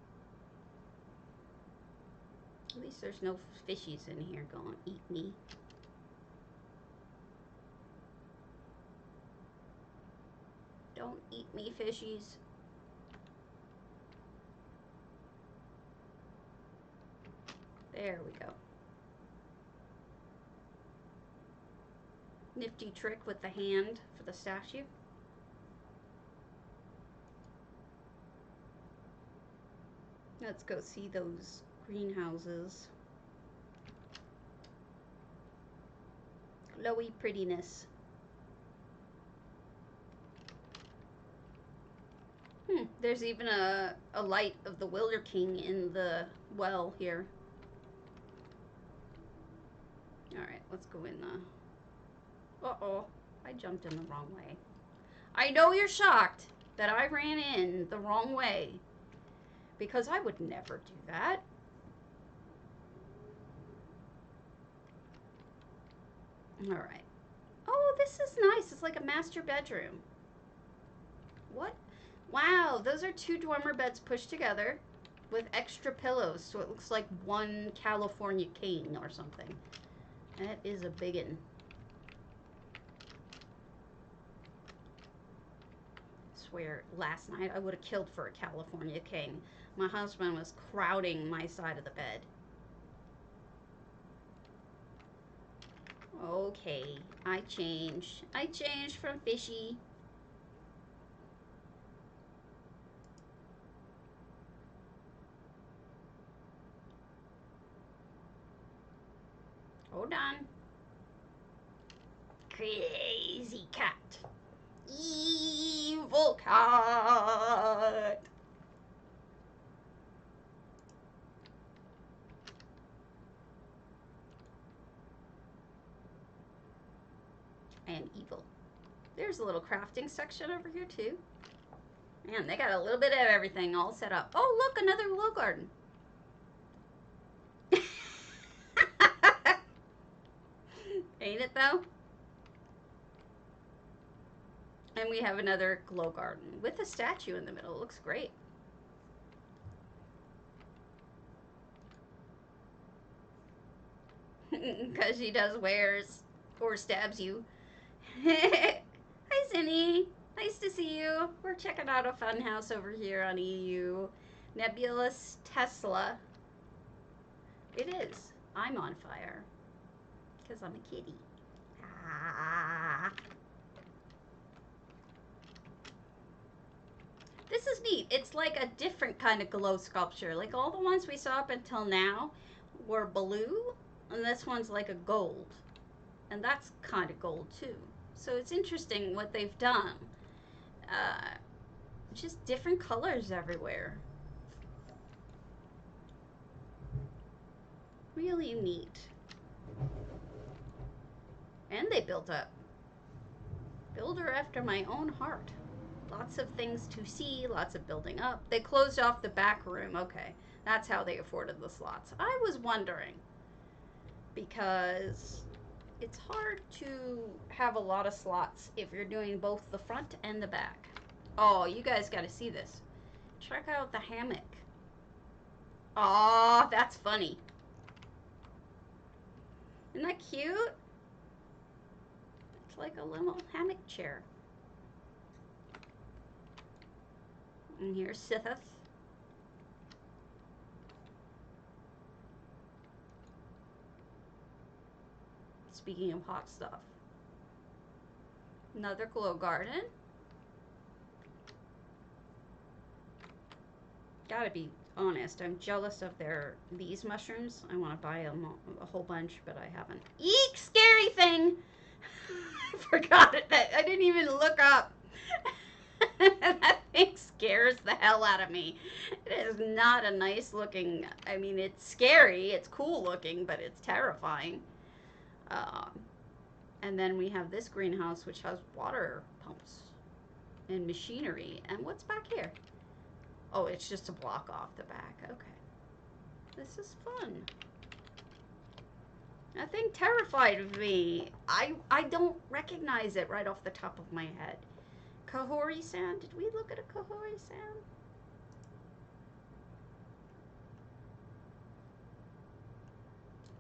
At least there's no fishies in here going eat me. Don't eat me, fishies. There we go. Nifty trick with the hand for the statue. Let's go see those greenhouses. Glowy prettiness. There's even a light of the Wilder King in the well here. Alright, let's go in the... Uh-oh, I jumped in the wrong way. I know you're shocked that I ran in the wrong way, because I would never do that. Alright. Oh, this is nice. It's like a master bedroom. What? Wow, those are 2 Dwemer beds pushed together with extra pillows, so it looks like one California king or something. That is a biggin. Swear, last night I would have killed for a California king. My husband was crowding my side of the bed. Okay, I changed. I changed from fishy. Hold on. Crazy cat. Evil cat. And evil. There's a little crafting section over here too. Man, they got a little bit of everything all set up. Oh, look, another glow garden. Ain't it though? And we have another glow garden with a statue in the middle. It looks great. Because she does wares or stabs you. Hi, Zinni. Nice to see you. We're checking out a fun house over here on EU. Nebulous Tesla. It is. I'm on fire. Because I'm a kitty. Ah. This is neat. It's like a different kind of glow sculpture. Like all the ones we saw up until now were blue, and this one's like a gold. And that's kind of gold too. So it's interesting what they've done. Just different colors everywhere. Really neat. And they built up. Builder after my own heart. Lots of things to see, lots of building up. They closed off the back room. Okay, that's how they afforded the slots. I was wondering, because it's hard to have a lot of slots if you're doing both the front and the back. Oh, you guys got to see this. Check out the hammock. Aw, that's funny. Isn't that cute? It's like a little hammock chair. And here's Sithith. Speaking of hot stuff. Another glow garden. Gotta be honest, I'm jealous of these mushrooms. I want to buy a whole bunch, but I haven't. Eek! Scary thing! I forgot it. I didn't even look up. That thing scares the hell out of me. It is not a nice looking, I mean, it's scary, it's cool looking, but it's terrifying. And then we have this greenhouse, which has water pumps and machinery. And what's back here? Oh, it's just a block off the back. Okay. This is fun. That thing terrified of me. I don't recognize it right off the top of my head. Kahori Sand? Did we look at a Kahori Sand?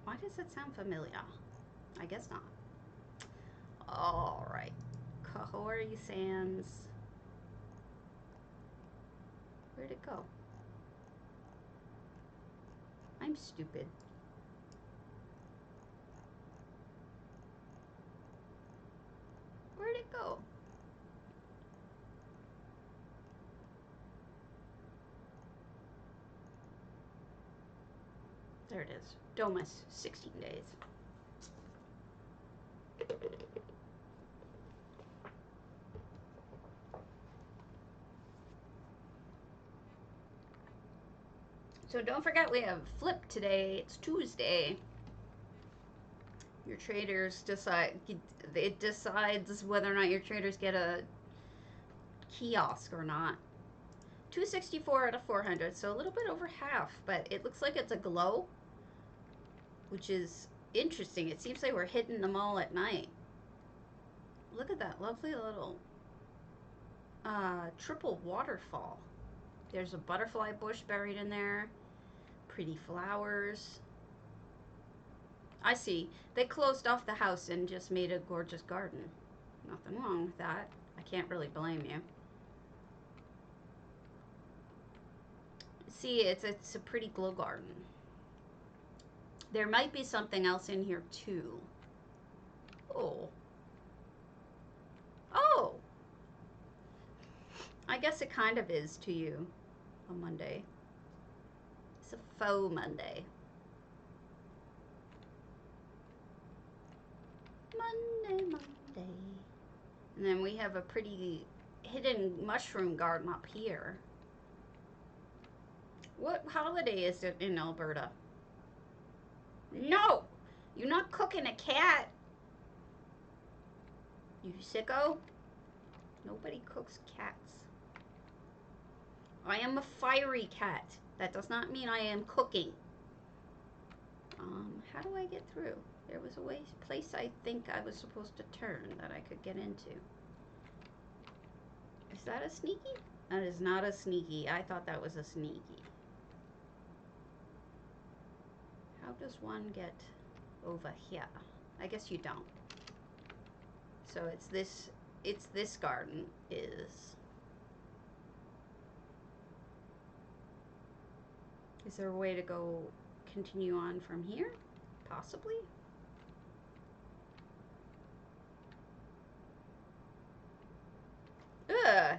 Why does it sound familiar? I guess not. Alright. Kahori Sands. Where'd it go? I'm stupid. Where'd it go? There it is. Domus, 16 days. So don't forget we have flip today. It's Tuesday. Your traders decide, it decides whether or not your traders get a kiosk or not. 264 out of 400, so a little bit over half, but it looks like it's a glow, which is interesting. It seems like we're hitting them all at night. Look at that lovely little triple waterfall. There's a butterfly bush buried in there. Pretty flowers. I see. They closed off the house and just made a gorgeous garden. Nothing wrong with that. I can't really blame you. See, it's a pretty glow garden. There might be something else in here too. Oh. Oh! I guess it kind of is to you. A Monday. It's a faux Monday. Monday. And then we have a pretty hidden mushroom garden up here. What holiday is it in Alberta? No! You're not cooking a cat! You sicko? Nobody cooks cats. I am a fiery cat. That does not mean I am cooking. How do I get through? There was a place I think I was supposed to turn that I could get into. Is that a sneaky? That is not a sneaky. I thought that was a sneaky. How does one get over here? I guess you don't. So it's this garden is. Is there a way to go continue on from here? Possibly? Ugh!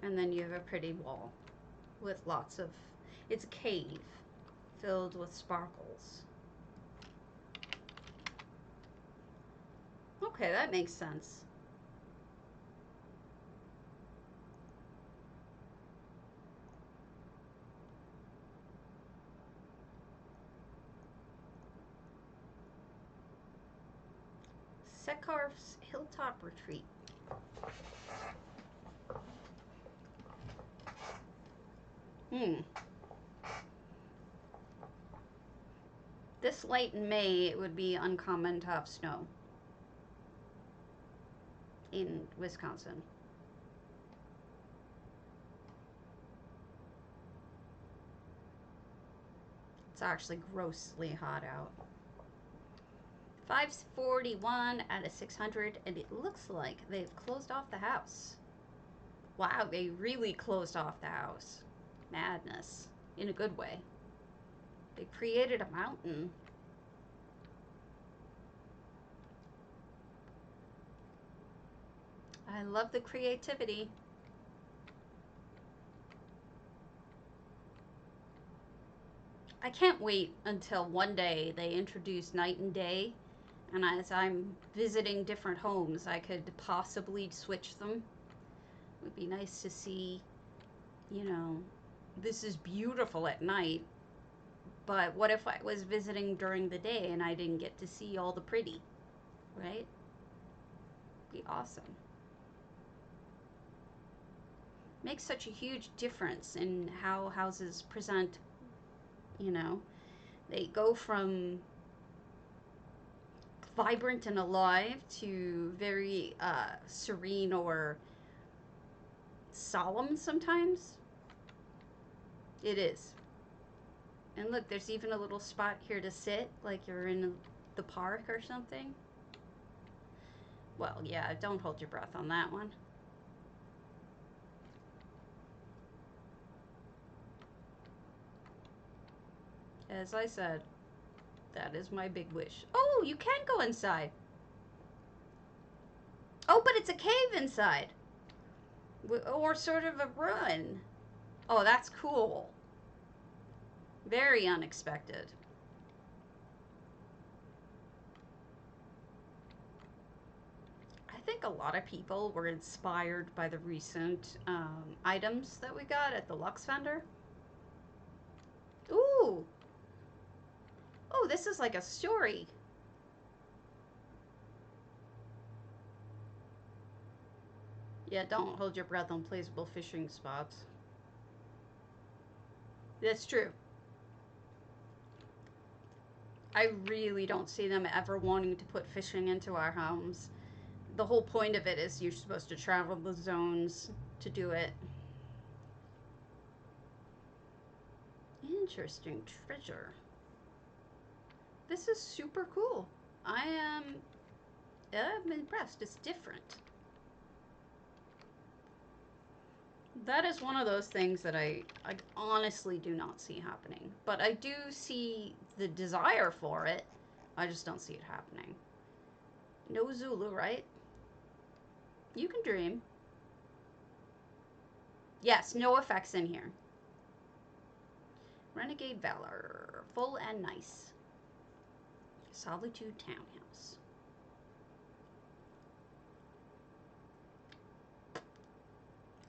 And then you have a pretty wall with lots of, it's a cave filled with sparkles. Okay, that makes sense. Sekarf's Hilltop Retreat. This late in May, it would be uncommon to have snow in Wisconsin. It's actually grossly hot out. 541 out of 600, and it looks like they've closed off the house. Wow, they really closed off the house. Madness. In a good way. They created a mountain. I love the creativity. I can't wait until one day they introduce night and day, and as I'm visiting different homes, I could possibly switch them. It would be nice to see, you know, this is beautiful at night, but what if I was visiting during the day and I didn't get to see all the pretty, right? Be awesome. Makes such a huge difference in how houses present, you know. They go from vibrant and alive to very serene or solemn sometimes. It is. And look, there's even a little spot here to sit, like you're in the park or something. Well, yeah, don't hold your breath on that one. As I said, that is my big wish. Oh, you can go inside. Oh, but it's a cave inside. Or sort of a ruin. Oh, that's cool. Very unexpected. I think a lot of people were inspired by the recent items that we got at the Lux vendor. Ooh. Oh, this is like a story. Yeah, don't hold your breath on placeable fishing spots. That's true. I really don't see them ever wanting to put fishing into our homes. The whole point of it is you're supposed to travel the zones to do it. Interesting treasure. This is super cool. I'm impressed. It's different. That is one of those things that I honestly do not see happening. But I do see the desire for it. I just don't see it happening. No Zulu, right? You can dream. Yes, no effects in here. Renegadevalor. Full and nice. Solitude Townhouse.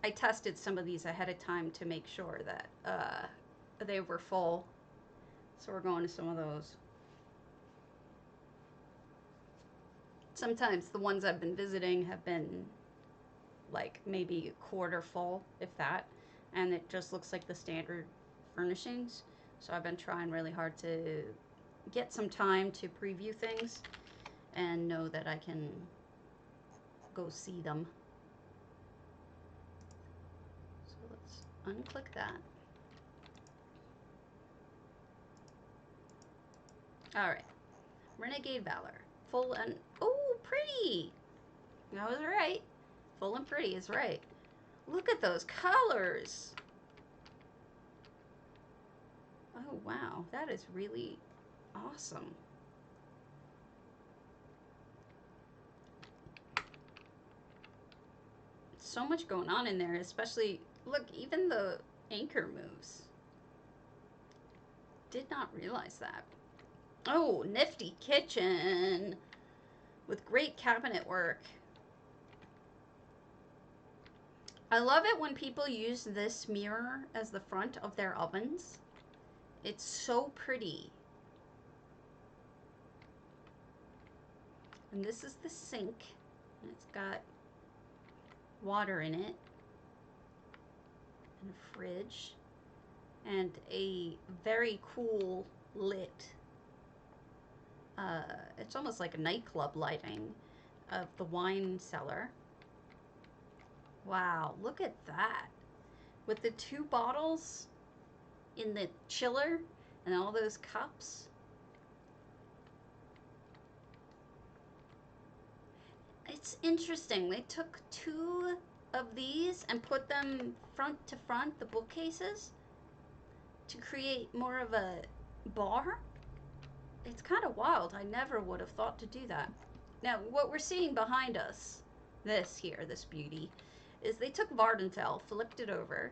I tested some of these ahead of time to make sure that they were full. So we're going to some of those. Sometimes the ones I've been visiting have been like maybe a quarter full, if that. And it just looks like the standard furnishings. So I've been trying really hard to get some time to preview things and know that I can go see them. So let's unclick that. Alright. Renegadevalor. Full and... Oh, pretty! I was right. Full and pretty is right. Look at those colors! Oh, wow. That is really awesome. So much going on in there, especially... Look, even the anchor moves. Did not realize that. Oh, nifty kitchen with great cabinet work. I love it when people use this mirror as the front of their ovens. It's so pretty. And this is the sink. And it's got water in it. And a fridge. And a very cool lit. It's almost like a nightclub lighting of the wine cellar. Wow, look at that. With the 2 bottles in the chiller and all those cups. It's interesting. They took 2 of these and put them front to front, the bookcases, to create more of a bar. It's kind of wild. I never would have thought to do that. Now, what we're seeing behind us, this beauty, is they took Vardenfell, flipped it over,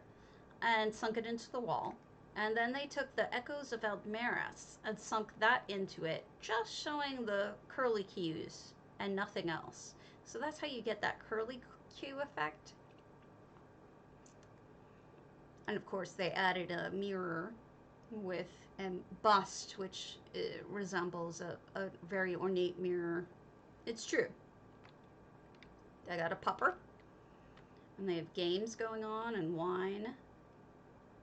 and sunk it into the wall. And then they took the Echoes of Eldmaris and sunk that into it, just showing the curly cues and nothing else. So that's how you get that curly cue effect. And of course they added a mirror with a bust, which resembles a very ornate mirror. It's true. They got a pupper. And they have games going on and wine.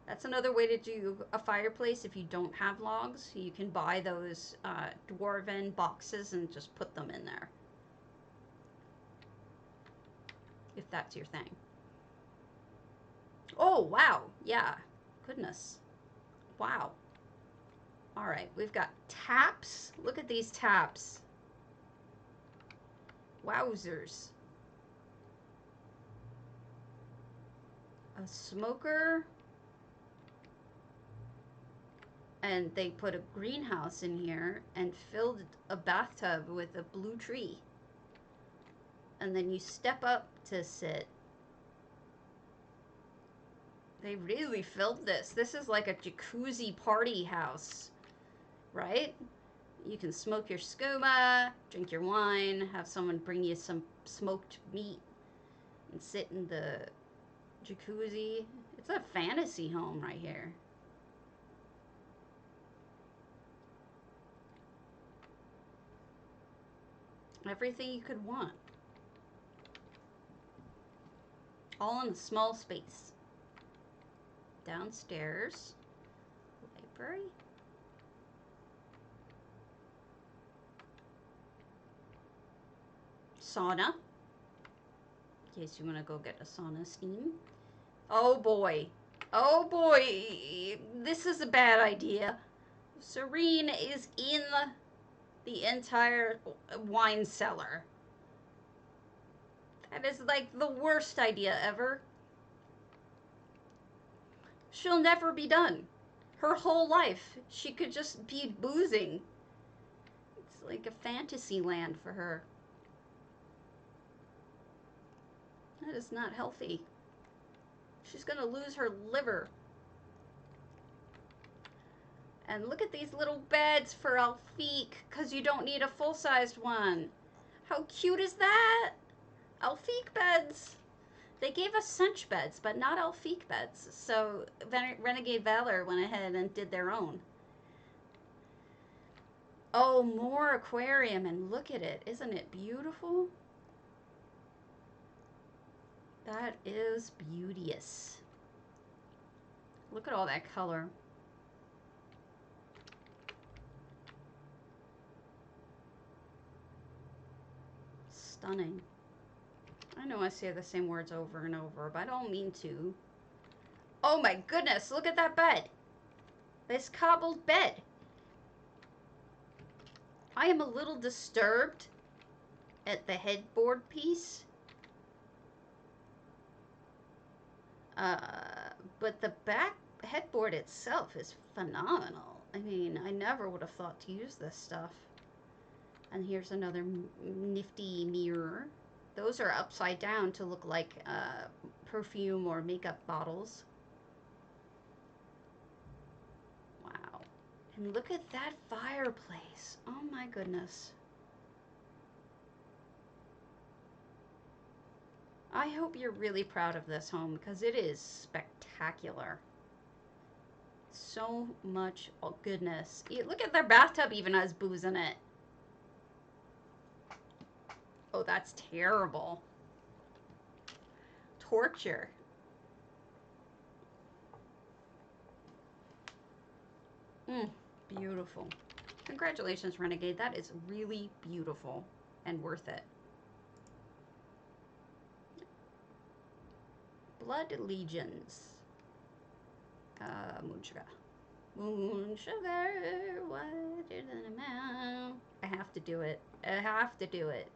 That's another way to do a fireplace if you don't have logs. You can buy those dwarven boxes and just put them in there. If that's your thing. Oh, wow. Yeah. Goodness. Wow. Alright, we've got taps. Look at these taps. Wowzers. A smoker. And they put a greenhouse in here and filled a bathtub with a blue tree. And then you step up to sit. They really filled this. This is like a jacuzzi party house, right? You can smoke your skooma, drink your wine, have someone bring you some smoked meat, and sit in the jacuzzi. It's a fantasy home right here. Everything you could want. All in a small space. Downstairs, library. Sauna. In case you want to go get a sauna steam. Oh boy. Oh boy. This is a bad idea. Serene is in the entire wine cellar. That is like the worst idea ever. She'll never be done. Her whole life, she could just be boozing. It's like a fantasy land for her. That is not healthy. She's gonna lose her liver. And look at these little beds for Alfique, because you don't need a full-sized one. How cute is that? Alfique beds. They gave us cinch beds, but not Alfique beds. So Renegadevalor went ahead and did their own. Oh, more aquarium, and look at it. Isn't it beautiful? That is beauteous. Look at all that color. Stunning. I know I say the same words over and over, but I don't mean to. Oh my goodness, look at that bed. This cobbled bed. I am a little disturbed at the headboard piece. But the back headboard itself is phenomenal. I mean, I never would have thought to use this stuff. And here's another nifty mirror. Those are upside down to look like perfume or makeup bottles. Wow. And look at that fireplace. Oh my goodness. I hope you're really proud of this home because it is spectacular. So much goodness. Look at their bathtub even has booze in it. Oh, that's terrible. Torture. Beautiful. Congratulations, Renegade. That is really beautiful and worth it. Bloodlegions. Moonsugar. Moonsugar, what is an amount? I have to do it. I have to do it.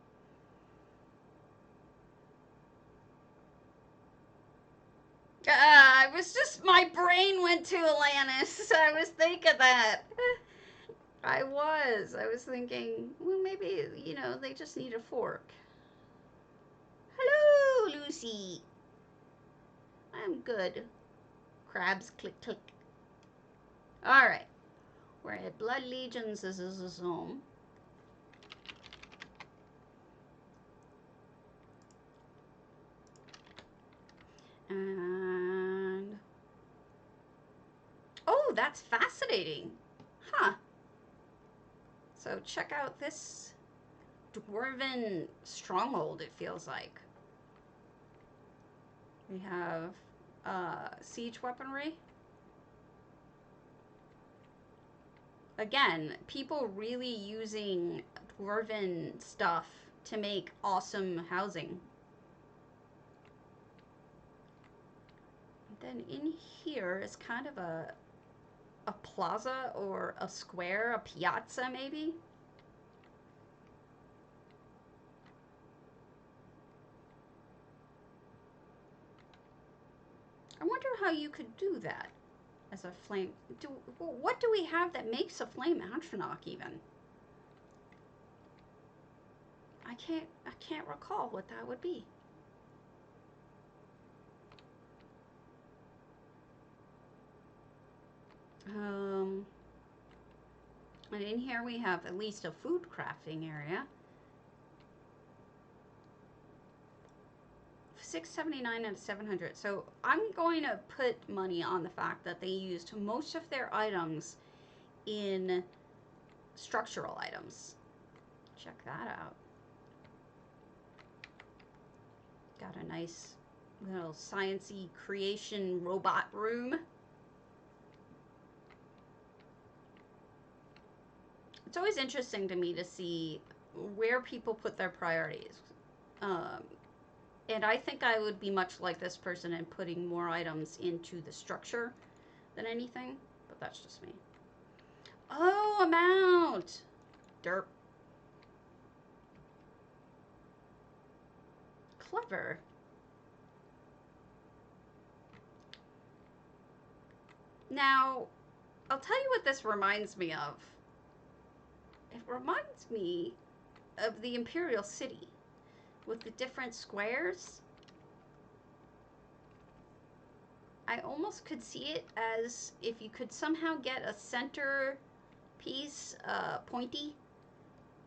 I was just, my brain went to Alanis. I was thinking that. I was thinking, well, maybe, you know, they just need a fork. Hello, Lucy. I'm good. Crabs, click, click. Alright. We're at Bloodlegions. This is his home. And... oh, that's fascinating. Huh. So check out this dwarven stronghold, it feels like. We have siege weaponry. Again, people really using dwarven stuff to make awesome housing. Then in here is kind of a plaza or a square, a piazza maybe. I wonder how you could do that as a flame. What do we have that makes a flame atronach even? I can't recall what that would be. And in here we have at least a food crafting area. $679 and $700. So I'm going to put money on the fact that they used most of their items in structural items. Check that out. Got a nice little sciencey creation robot room. It's always interesting to me to see where people put their priorities. And I think I would be much like this person in putting more items into the structure than anything, but that's just me. Oh, amount! Derp. Clever. Now, I'll tell you what this reminds me of. It reminds me of the Imperial City with the different squares. I almost could see it as if you could somehow get a center piece, pointy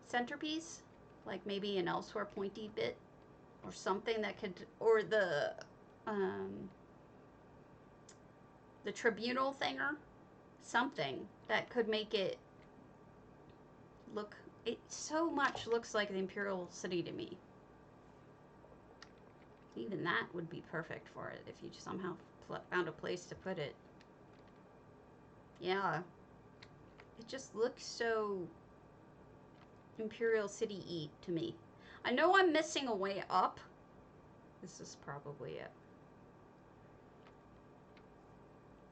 centerpiece, like maybe an elsewhere pointy bit or something that could, or the tribunal thinger, something that could make it look, it so much looks like the Imperial City to me. Even that would be perfect for it if you somehow found a place to put it. Yeah. It just looks so Imperial City-y to me. I know I'm missing a way up. This is probably it.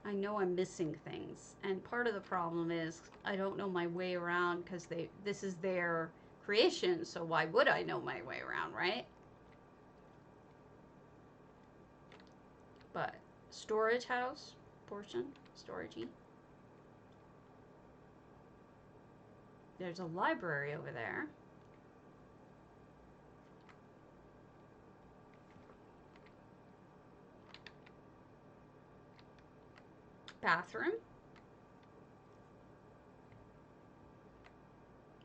I know I'm missing things. And part of the problem is I don't know my way around because this is their creation, so why would I know my way around, right? But storage house portion, storagey. There's a library over there. Bathroom.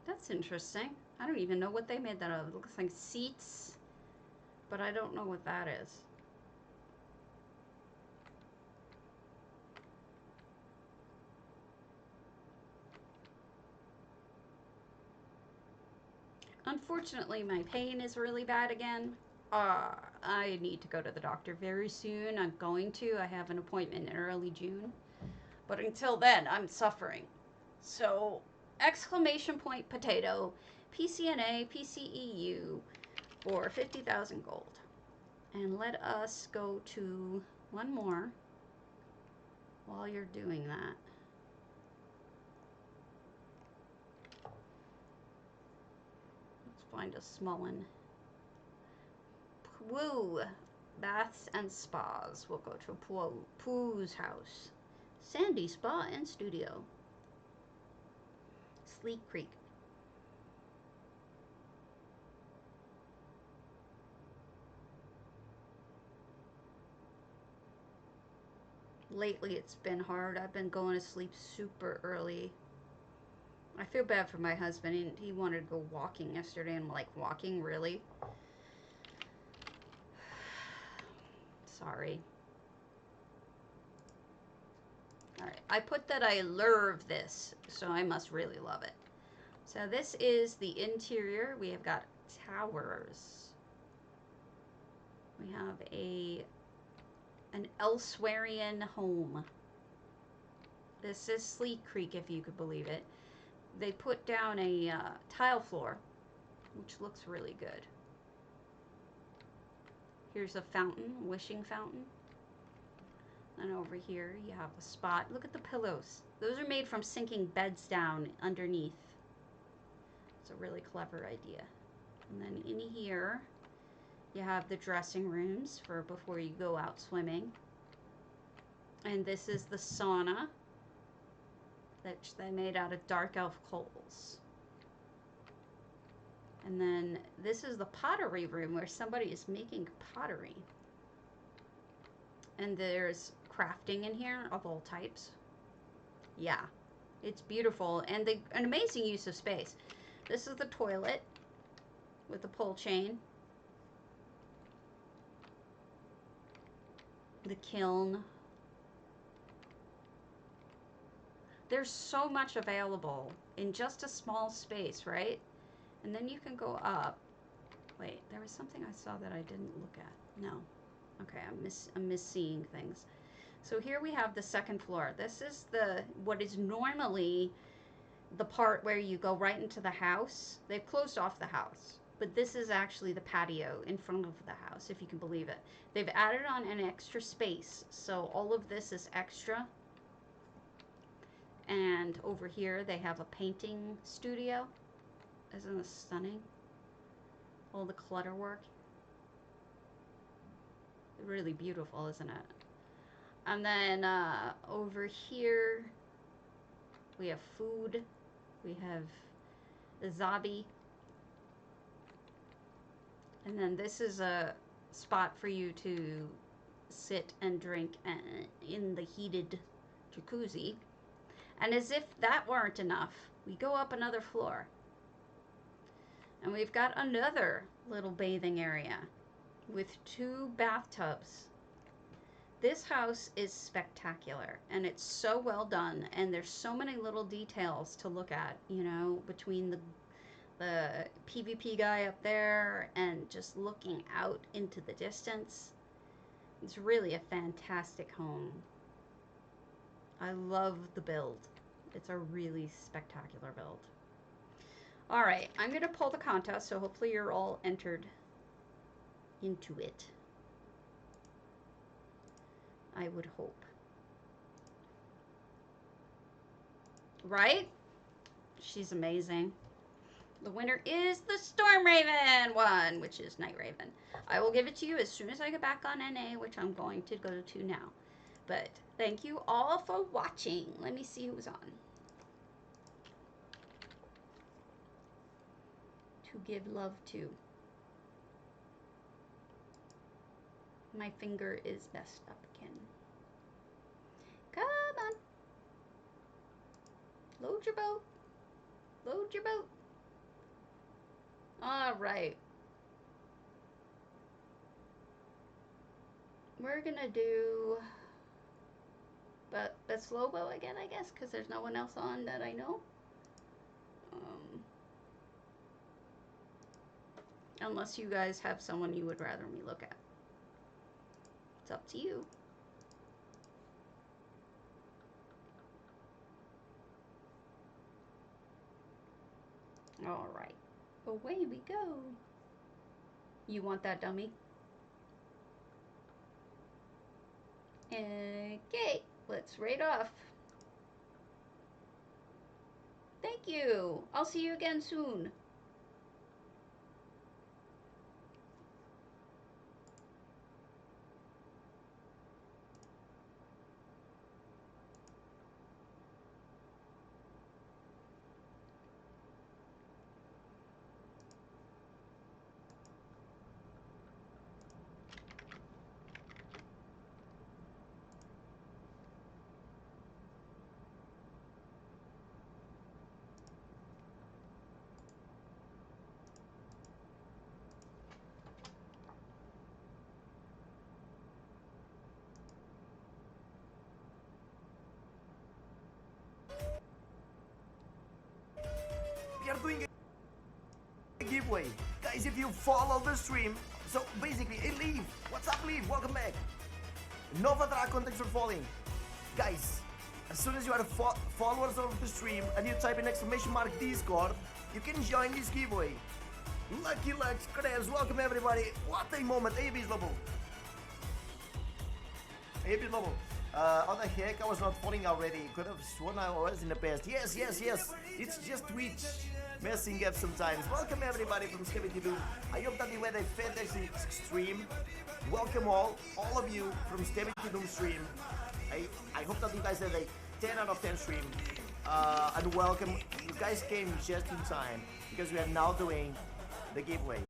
That's interesting. I don't even know what they made that of. It looks like seats, but I don't know what that is. Unfortunately, my pain is really bad again. I need to go to the doctor very soon. I'm going to. I have an appointment in early June. But until then, I'm suffering. So, exclamation point potato, PCNA, PCEU for 50,000 gold. And let us go to one more while you're doing that. Let's find a small one. Pwooo, baths and spas. We'll go to Pwooo's house. Sandy Spa and Studio. Sleek Creek. Lately it's been hard. I've been going to sleep super early. I feel bad for my husband. He wanted to go walking yesterday, and I'm like, walking? Really? Sorry. Alright, I put that I love this, so I must really love it. So this is the interior. We have got towers. We have an Elsewerian home. This is Sleek Creek, if you could believe it. They put down a tile floor, which looks really good. Here's a fountain, wishing fountain. And over here you have a spot. Look at the pillows. Those are made from sinking beds down underneath. It's a really clever idea. And then in here you have the dressing rooms for before you go out swimming. And this is the sauna, which they made out of dark elf coals. And then this is the pottery room where somebody is making pottery. And there's crafting in here of all types. Yeah, it's beautiful and an amazing use of space. This is the toilet with the pole chain. The kiln. There's so much available in just a small space, right? And then you can go up. Wait, there was something I saw that I didn't look at. No. Okay, I'm misseeing things. So here we have the second floor. This is what is normally the part where you go right into the house. They've closed off the house, but this is actually the patio in front of the house, if you can believe it. They've added on an extra space, so all of this is extra. And over here they have a painting studio. Isn't this stunning? All the clutter work. Really beautiful, isn't it? And then over here we have food. We have the zabi. And then this is a spot for you to sit and drink in the heated jacuzzi. And as if that weren't enough, we go up another floor. And we've got another little bathing area with 2 bathtubs. This house is spectacular, and it's so well done, and there's so many little details to look at, you know, between the PvP guy up there and just looking out into the distance. It's really a fantastic home. I love the build. It's a really spectacular build. All right, I'm going to pull the contest, so hopefully you're all entered into it. I would hope. Right? She's amazing. The winner is the Storm Raven one, which is Night Raven. I will give it to you as soon as I get back on NA, which I'm going to go to now. But thank you all for watching. Let me see who's on. To give love to. My finger is messed up again. Come on. Load your boat. Load your boat. All right. We're gonna do but slow bow again, I guess, because there's no one else on that I know. Unless you guys have someone you would rather me look at. It's up to you. All right. Away we go. You want that, dummy? Okay, let's raid off. Thank you. I'll see you again soon. We are doing a giveaway. Guys, if you follow the stream, so basically, hey Leaf, what's up Leaf, welcome back. Nova Drag context for falling. Guys, as soon as you are followers of the stream and you type in !_ Discord, you can join this giveaway. Lucky Lux, Krabs, welcome everybody. What a moment, hey Bizlobo. Hey Bizlobo. How the heck, I was not falling already. Could have sworn I was in the past. Yes. It's just Twitch messing up sometimes. Welcome everybody from Skibidi. I hope that you had a fantastic stream. Welcome all of you from Skibidi stream. I hope that you guys had a 10 out of 10 stream. And welcome. You guys came just in time because we are now doing the giveaway.